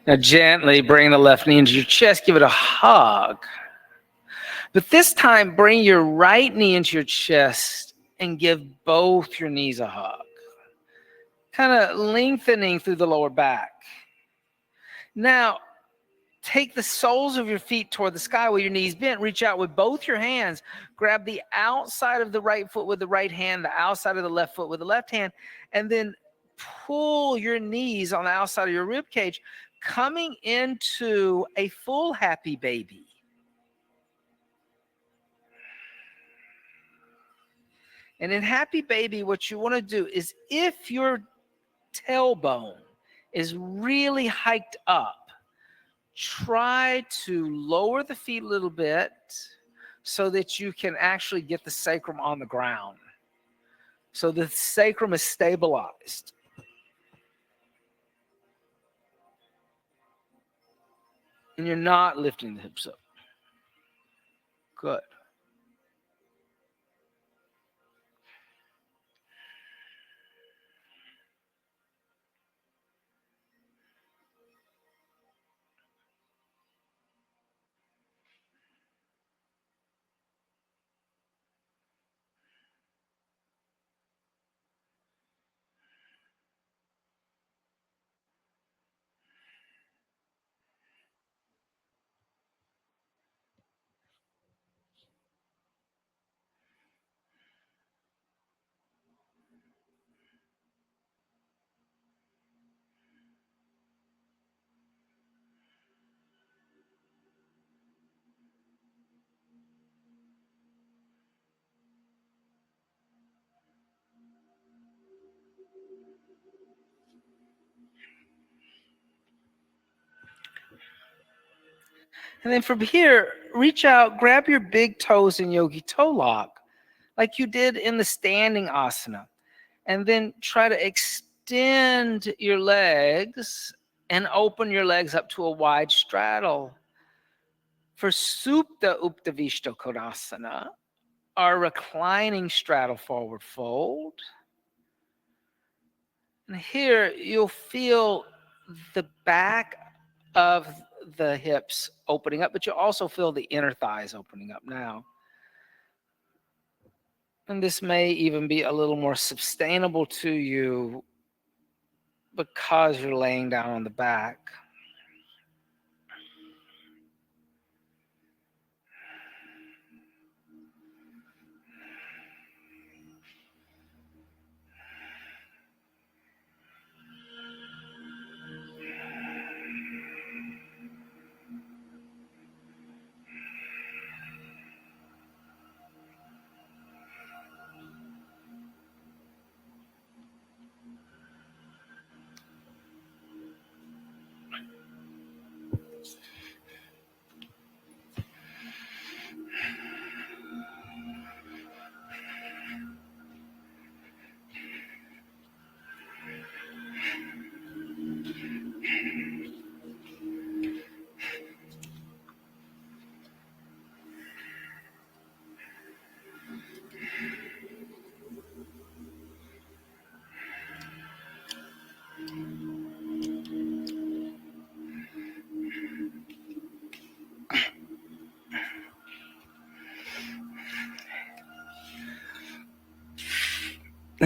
Now gently bring the left knee into your chest, give it a hug. But this time, bring your right knee into your chest and give both your knees a hug, kind of lengthening through the lower back. Now, take the soles of your feet toward the sky with your knees bent. Reach out with both your hands. Grab the outside of the right foot with the right hand, the outside of the left foot with the left hand, and then pull your knees on the outside of your rib cage, coming into a full happy baby. And in happy baby, what you want to do is, if your tailbone is really hiked up, try to lower the feet a little bit so that you can actually get the sacrum on the ground, so the sacrum is stabilized. And you're not lifting the hips up. Good. And then from here, reach out, grab your big toes in yogi toe lock, like you did in the standing asana. And then try to extend your legs and open your legs up to a wide straddle. For Supta Uptavishta Konasana, our reclining straddle forward fold. And here you'll feel the back of the hips opening up, but you'll also feel the inner thighs opening up now. And this may even be a little more sustainable to you because you're laying down on the back.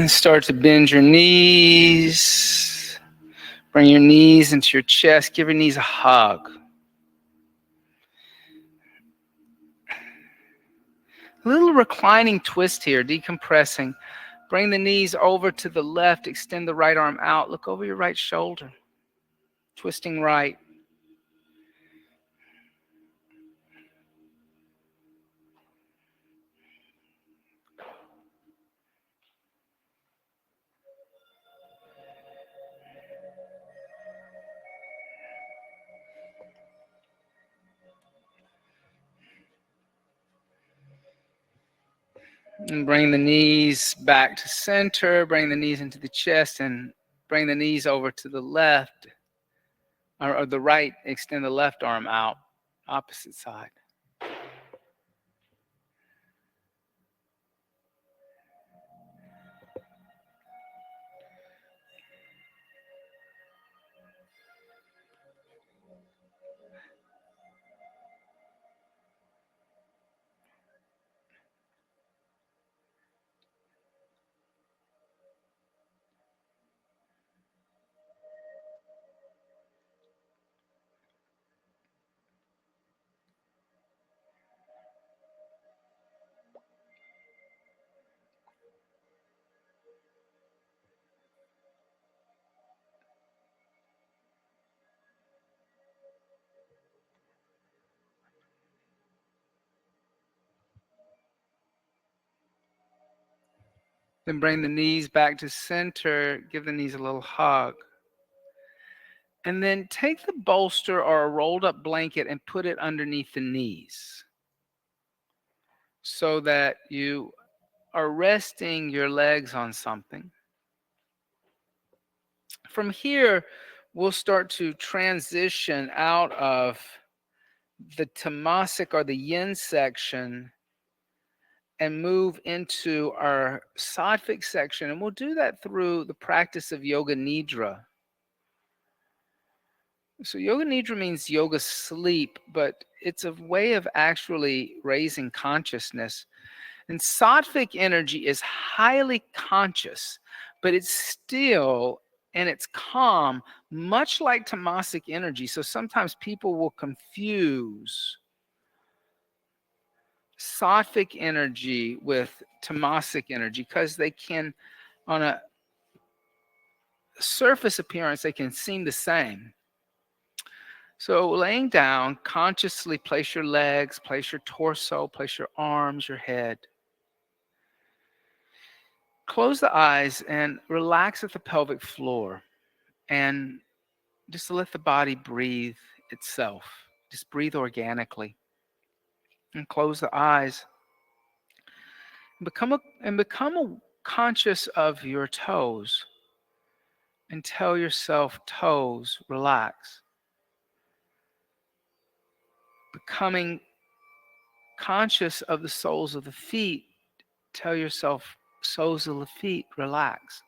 And start to bend your knees. Bring your knees into your chest. Give your knees a hug. A little reclining twist here, decompressing. Bring the knees over to the left. Extend the right arm out. Look over your right shoulder. Twisting right. And bring the knees back to center. Bring the knees into the chest and bring the knees over to the left or the right. Extend the left arm out, opposite side. Then bring the knees back to center. Give the knees a little hug. And then take the bolster or a rolled up blanket and put it underneath the knees so that you are resting your legs on something. From here, we'll start to transition out of the tamasic or the yin section and move into our sattvic section. And we'll do that through the practice of yoga nidra. So yoga nidra means yoga sleep, but it's a way of actually raising consciousness. And sattvic energy is highly conscious, but it's still and it's calm, much like tamasic energy. So sometimes people will confuse sattvic energy with tamasic energy because they can, on a surface appearance, they can seem the same. So laying down, consciously place your legs, place your torso, place your arms, your head. Close the eyes and relax at the pelvic floor and just let the body breathe itself. Just breathe organically. And close the eyes. Become conscious of your toes and tell yourself, toes, relax. Becoming conscious of the soles of the feet, tell yourself, soles of the feet, relax.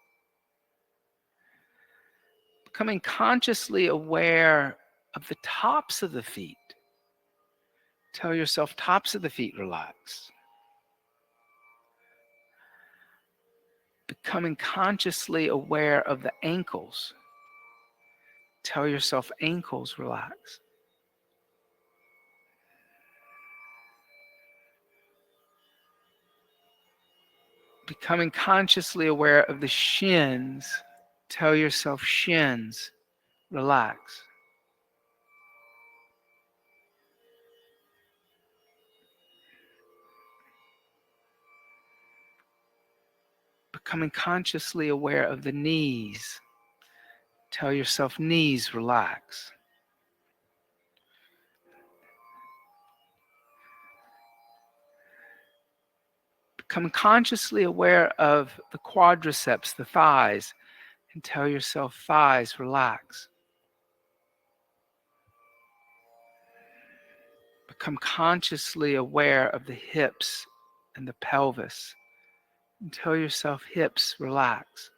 Becoming consciously aware of the tops of the feet, tell yourself, tops of the feet, relax. Becoming consciously aware of the ankles, tell yourself, ankles, relax. Becoming consciously aware of the shins, tell yourself, shins, relax. Becoming consciously aware of the knees, tell yourself, knees, relax. Become consciously aware of the quadriceps, the thighs, and tell yourself, thighs, relax. Become consciously aware of the hips and the pelvis, and tell yourself, hips, relax.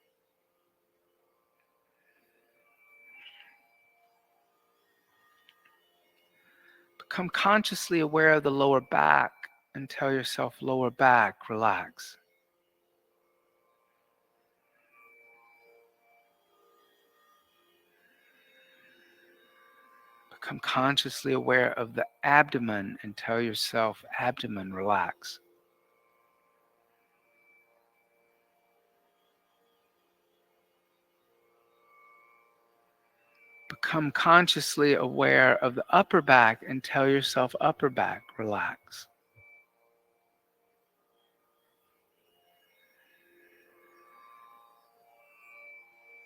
Become consciously aware of the lower back, and tell yourself, lower back, relax. Become consciously aware of the abdomen and tell yourself, abdomen, relax. Become consciously aware of the upper back and tell yourself, upper back, relax.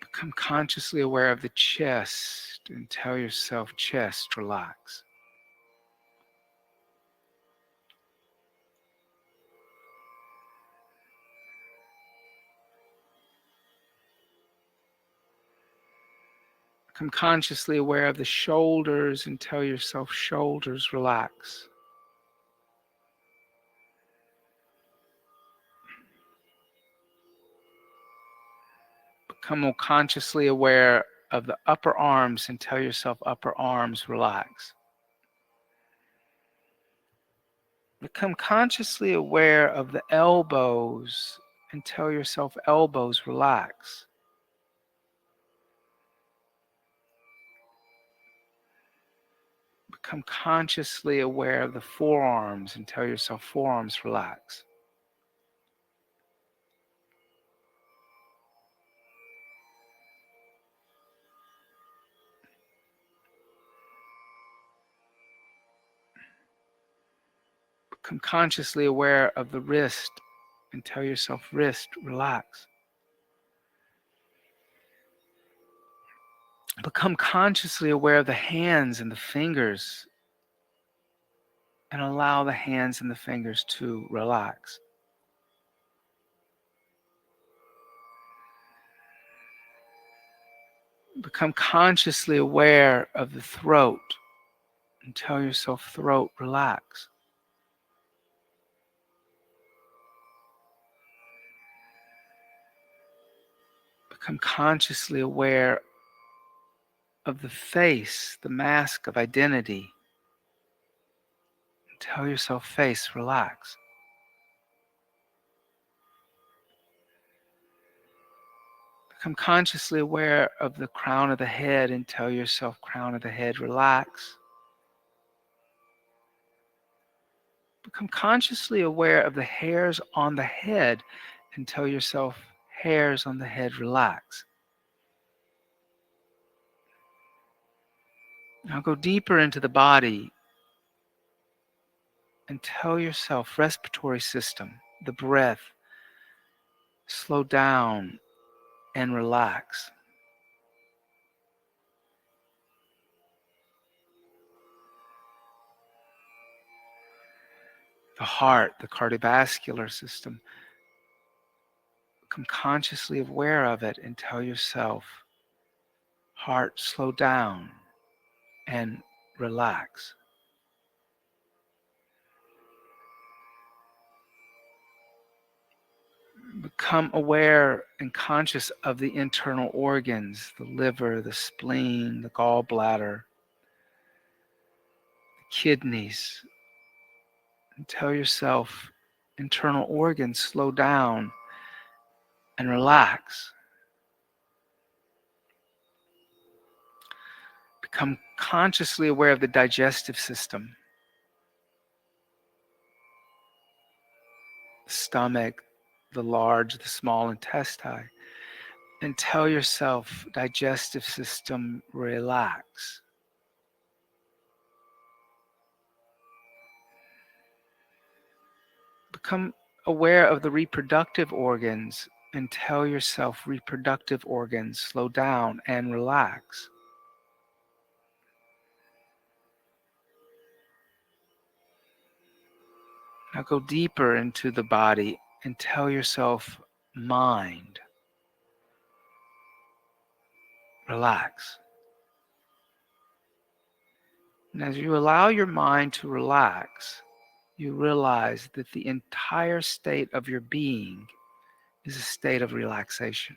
Become consciously aware of the chest and tell yourself, chest, relax. Become consciously aware of the shoulders and tell yourself, shoulders, relax. Become more consciously aware of the upper arms and tell yourself, upper arms, relax. Become consciously aware of the elbows and tell yourself, elbows, relax. Become consciously aware of the forearms and tell yourself, forearms, relax. Become consciously aware of the wrist and tell yourself, wrist, relax. Become consciously aware of the hands and the fingers and allow the hands and the fingers to relax. Become consciously aware of the throat and tell yourself, throat, relax. Become consciously aware of the face, the mask of identity. And tell yourself, face, relax. Become consciously aware of the crown of the head and tell yourself, crown of the head, relax. Become consciously aware of the hairs on the head and tell yourself, hairs on the head, relax. Now go deeper into the body and tell yourself, respiratory system, the breath, slow down and relax. The heart, the cardiovascular system, become consciously aware of it and tell yourself, heart, slow down and relax. Become aware and conscious of the internal organs, the liver, the spleen, the gallbladder, the kidneys. And tell yourself, internal organs, slow down and relax. Become consciously aware of the digestive system, the stomach, the large, the small intestine. And tell yourself, digestive system, relax. Become aware of the reproductive organs and tell yourself, reproductive organs, slow down and relax. Now go deeper into the body and tell yourself, mind, relax. And as you allow your mind to relax, you realize that the entire state of your being is a state of relaxation.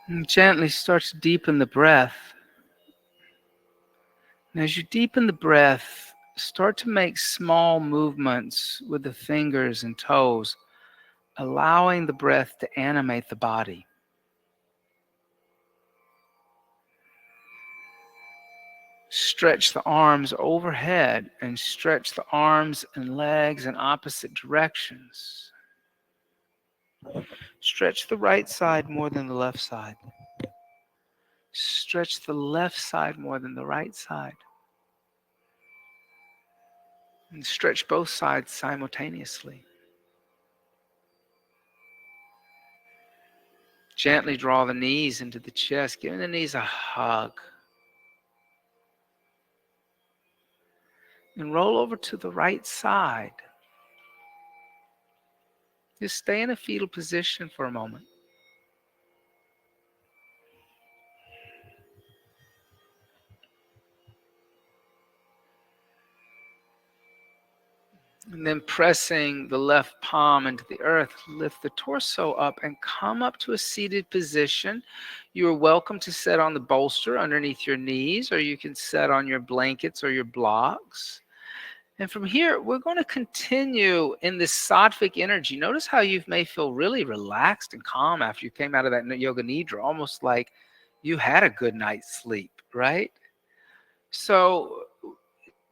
And gently start to deepen the breath. And as you deepen the breath, start to make small movements with the fingers and toes, allowing the breath to animate the body. Stretch the arms overhead and stretch the arms and legs in opposite directions. Stretch the right side more than the left side. Stretch the left side more than the right side. And stretch both sides simultaneously. Gently draw the knees into the chest, giving the knees a hug. And roll over to the right side. Just stay in a fetal position for a moment. And then pressing the left palm into the earth, lift the torso up and come up to a seated position. You are welcome to sit on the bolster underneath your knees, or you can sit on your blankets or your blocks. And from here, we're going to continue in this sattvic energy. Notice how you may feel really relaxed and calm after you came out of that yoga nidra, almost like you had a good night's sleep, right? So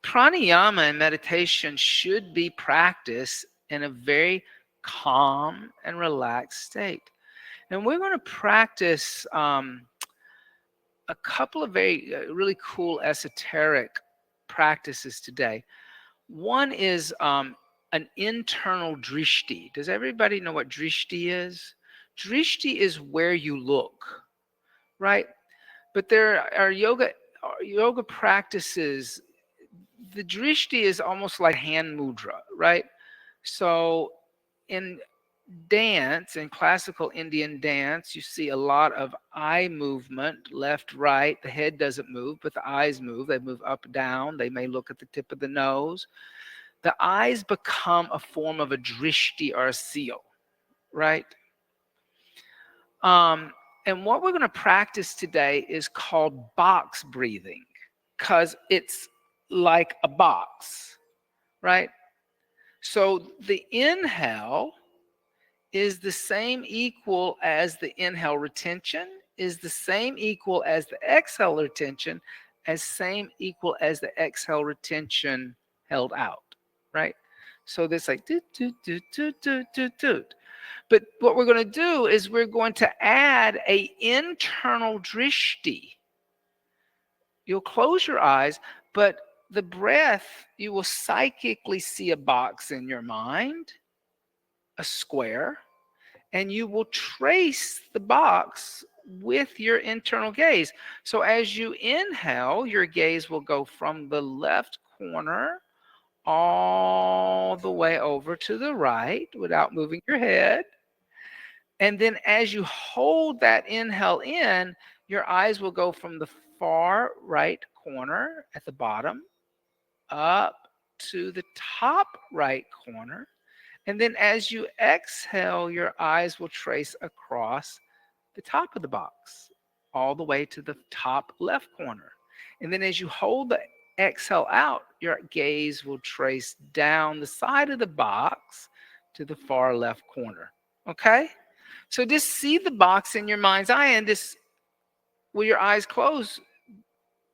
pranayama and meditation should be practiced in a very calm and relaxed state. And we're going to practice a couple of very really cool esoteric practices today. One is an internal drishti. Does everybody know what drishti is? Drishti is where you look, right? But there are yoga practices. The drishti is almost like hand mudra, right? So in dance, in classical Indian dance, you see a lot of eye movement, left, right. The head doesn't move, but the eyes move. They move up, down. They may look at the tip of the nose. The eyes become a form of a drishti or a seal, right? And what we're going to practice today is called box breathing, because it's like a box, right? So the inhale is the same equal as the inhale retention, is the same equal as the exhale retention, as same equal as the exhale retention held out, right? So this like doot, doot, doot, doot, doot, doot, doot. But what we're going to do is we're going to add a internal drishti. You'll close your eyes, but the breath, you will psychically see a box in your mind, a square, and you will trace the box with your internal gaze. So as you inhale, your gaze will go from the left corner all the way over to the right without moving your head. And then as you hold that inhale in, your eyes will go from the far right corner at the bottom up to the top right corner. And then as you exhale, your eyes will trace across the top of the box all the way to the top left corner. And then as you hold the exhale out, your gaze will trace down the side of the box to the far left corner. Okay? So just see the box in your mind's eye, and just with your eyes closed,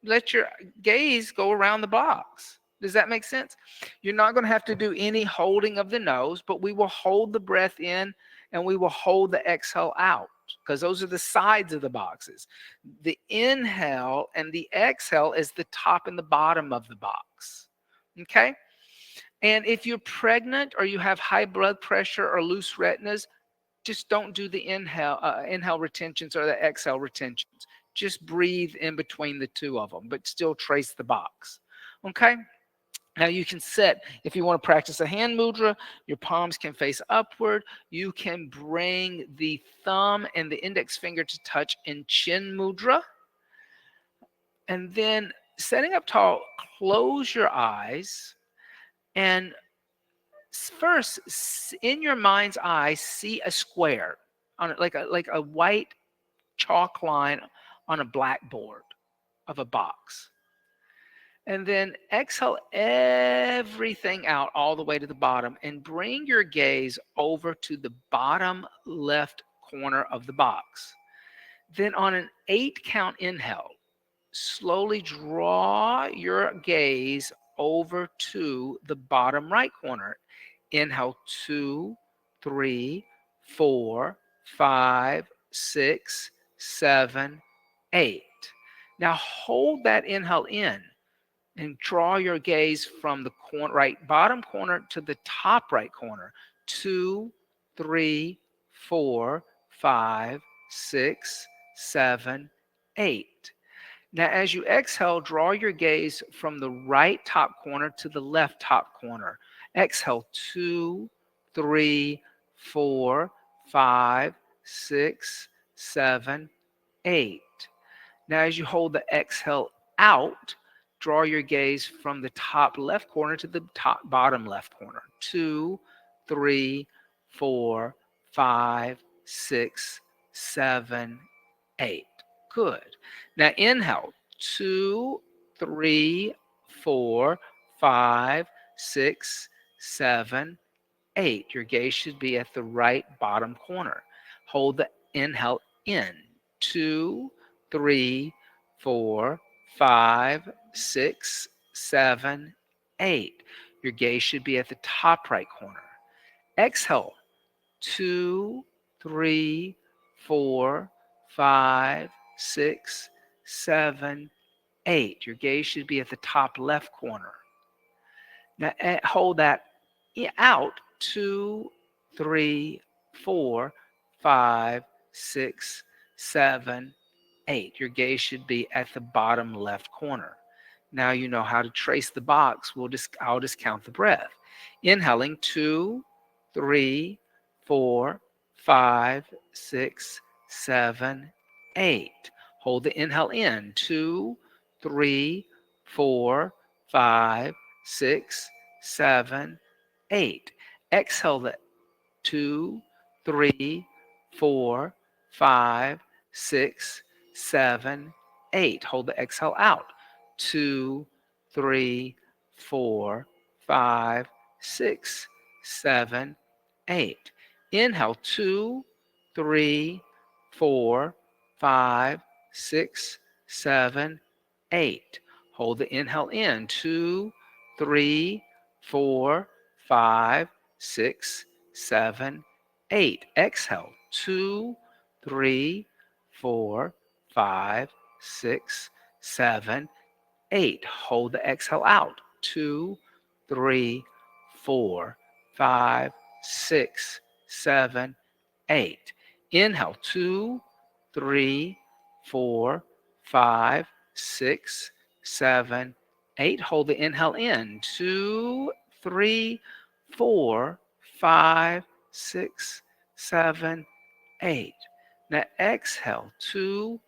let your gaze go around the box. Does that make sense? You're not going to have to do any holding of the nose, but we will hold the breath in and we will hold the exhale out, because those are the sides of the boxes. The inhale and the exhale is the top and the bottom of the box. Okay? And if you're pregnant or you have high blood pressure or loose retinas, just don't do the inhale retentions or the exhale retentions. Just breathe in between the two of them, but still trace the box. Okay? Now you can sit. If you want to practice a hand mudra, your palms can face upward. You can bring the thumb and the index finger to touch in chin mudra. And then setting up tall, close your eyes, and first, in your mind's eye, see a square on it, like a white chalk line on a blackboard of a box. And then exhale everything out all the way to the bottom and bring your gaze over to the bottom left corner of the box. Then on an 8 count inhale, slowly draw your gaze over to the bottom right corner. Inhale 2, 3, 4, 5, 6, 7, 8. Now hold that inhale in and draw your gaze from the right bottom corner to the top right corner. 2, 3, 4, 5, 6, 7, 8. Now, as you exhale, draw your gaze from the right top corner to the left top corner. Exhale 2, 3, 4, 5, 6, 7, 8. Now, as you hold the exhale out, draw your gaze from the top left corner to the top bottom left corner. 2, 3, 4, 5, 6, 7, 8. Good. Now inhale 2, 3, 4, 5, 6, 7, 8. Your gaze should be at the right bottom corner. Hold the inhale in. 2, 3, 4, 5, 6, 7, 8. Your gaze should be at the top right corner. Exhale 2, 3, 4, 5, 6, 7, 8. Your gaze should be at the top left corner. Now hold that out. 2, 3, 4, 5, 6, 7, 8. Your gaze should be at the bottom left corner. Now you know how to trace the box. I'll just count the breath. Inhaling 2, 3, 4, 5, 6, 7, 8. Hold the inhale in. 2, 3, 4, 5, 6, 7, 8. Exhale the 2, 3, 4, 5, 6, 7, 8. Hold the exhale out. 2, 3, 4, 5, 6, 7, 8. Inhale 2, 3, 4, 5, 6, 7, 8. Hold the inhale in. 2, 3, 4, 5, 6, 7, 8. Exhale 2, 3, 4, 5, 6, 7, 8. Hold the exhale out. 2, 3, 4, 5, 6, 7, 8. Inhale 2, 3, 4, 5, 6, 7, 8. Hold the inhale in. 2, 3, 4, 5, 6, 7, 8. Now exhale 2,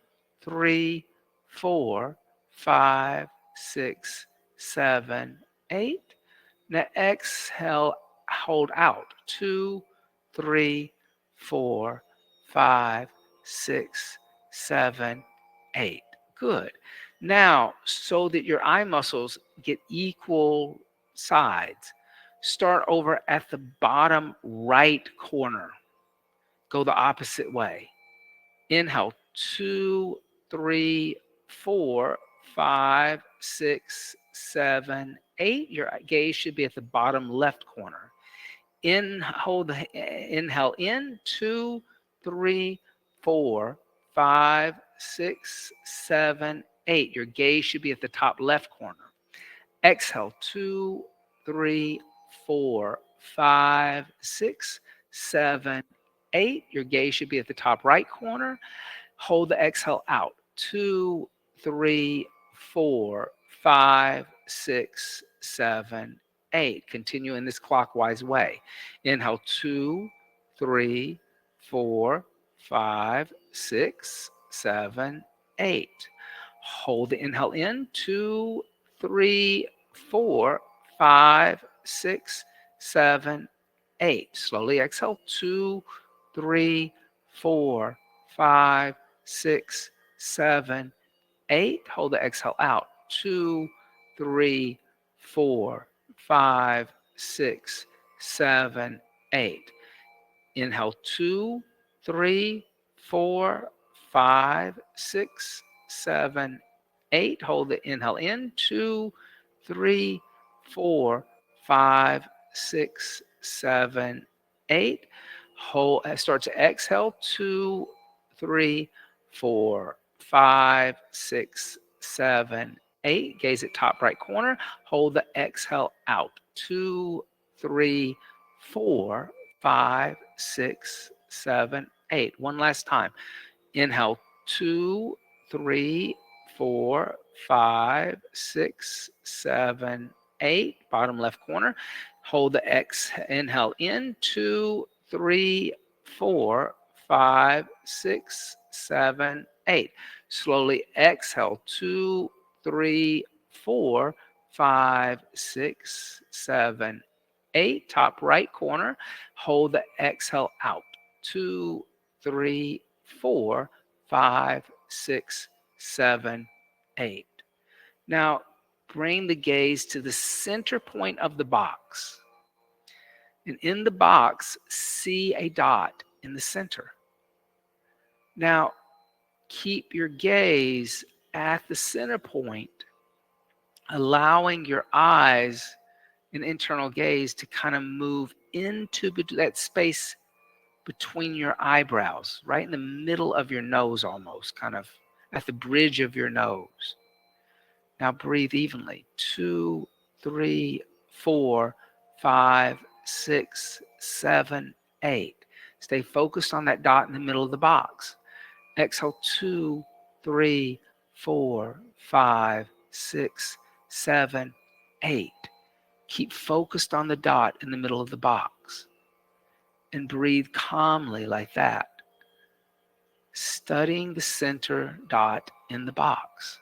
3, 4, 5, 6, 7, 8. Now exhale, hold out. 2, 3, 4, 5, 6, 7, 8. Good. Now, so that your eye muscles get equal sides, start over at the bottom right corner. Go the opposite way. Inhale 2, 3, 4, 5, 6, 7, 8. Your gaze should be at the bottom left corner. Hold the inhale in. 2, 3, 4, 5, 6, 7, 8. Your gaze should be at the top left corner. Exhale 2, 3, 4, 5, 6, 7, 8. Your gaze should be at the top right corner. Hold the exhale out. 2, 3, 4, 5, 6, 7, 8. Continue in this clockwise way. Inhale 2, 3, 4, 5, 6, 7, 8. Hold the inhale in. 2, 3, 4, 5, 6, 7, 8. Slowly exhale. 2, 3, 4, 5, 6, 7, 8. Hold the exhale out. 2, 3, 4, 5, 6, 7, 8. Inhale 2, 3, 4, 5, 6, 7, 8. Hold the inhale in. 2, 3, 4, 5, 6, 7, 8. Hold. Start to exhale. 2, 3, 4, 5, 6, 7, 8. Gaze at top right corner. Hold the exhale out. 2, 3, 4, 5, 6, 7, 8. One last time. Inhale 2, 3, 4, 5, 6, 7, 8. Bottom left corner. Hold the inhale in. 2, 3, 4, 5, 6, 7, 8. Slowly exhale. 2, 3, 4, 5, 6, 7, 8. Top right corner. Hold the exhale out. 2, 3, 4, 5, 6, 7, 8. Now, bring the gaze to the center point of the box. And in the box, see a dot in the center. Now, keep your gaze at the center point, allowing your eyes and internal gaze to kind of move into that space between your eyebrows, right in the middle of your nose almost, kind of at the bridge of your nose. Now breathe evenly. 2, 3, 4, 5, 6, 7, 8. Stay focused on that dot in the middle of the box. Exhale 2, 3, 4, 5, 6, 7, 8. Keep focused on the dot in the middle of the box. And breathe calmly like that, studying the center dot in the box.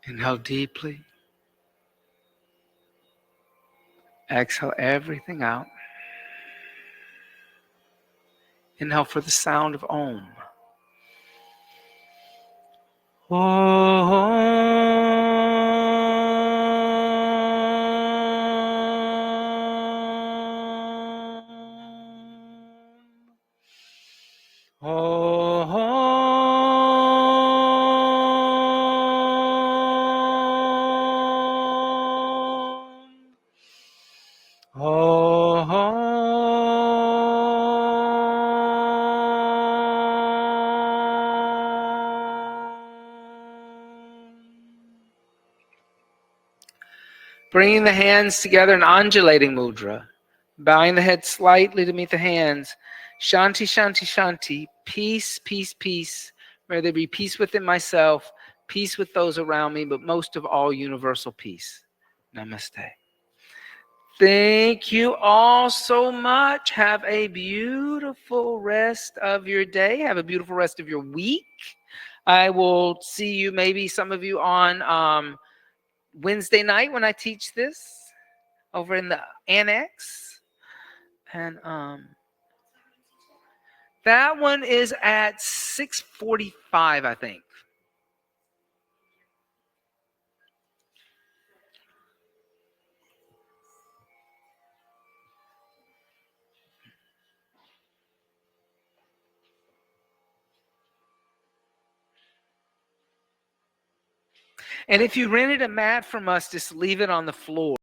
Inhale deeply. Exhale everything out. Inhale for the sound of Om. Bringing the hands together in undulating mudra, bowing the head slightly to meet the hands. Shanti, shanti, shanti. Peace, peace, peace. May there be peace within myself, peace with those around me, but most of all, universal peace. Namaste. Thank you all so much. Have a beautiful rest of your day. Have a beautiful rest of your week. I will see you, maybe some of you, on Wednesday night when I teach this over in the annex. And that one is at 6:45, I think. And if you rented a mat from us, just leave it on the floor.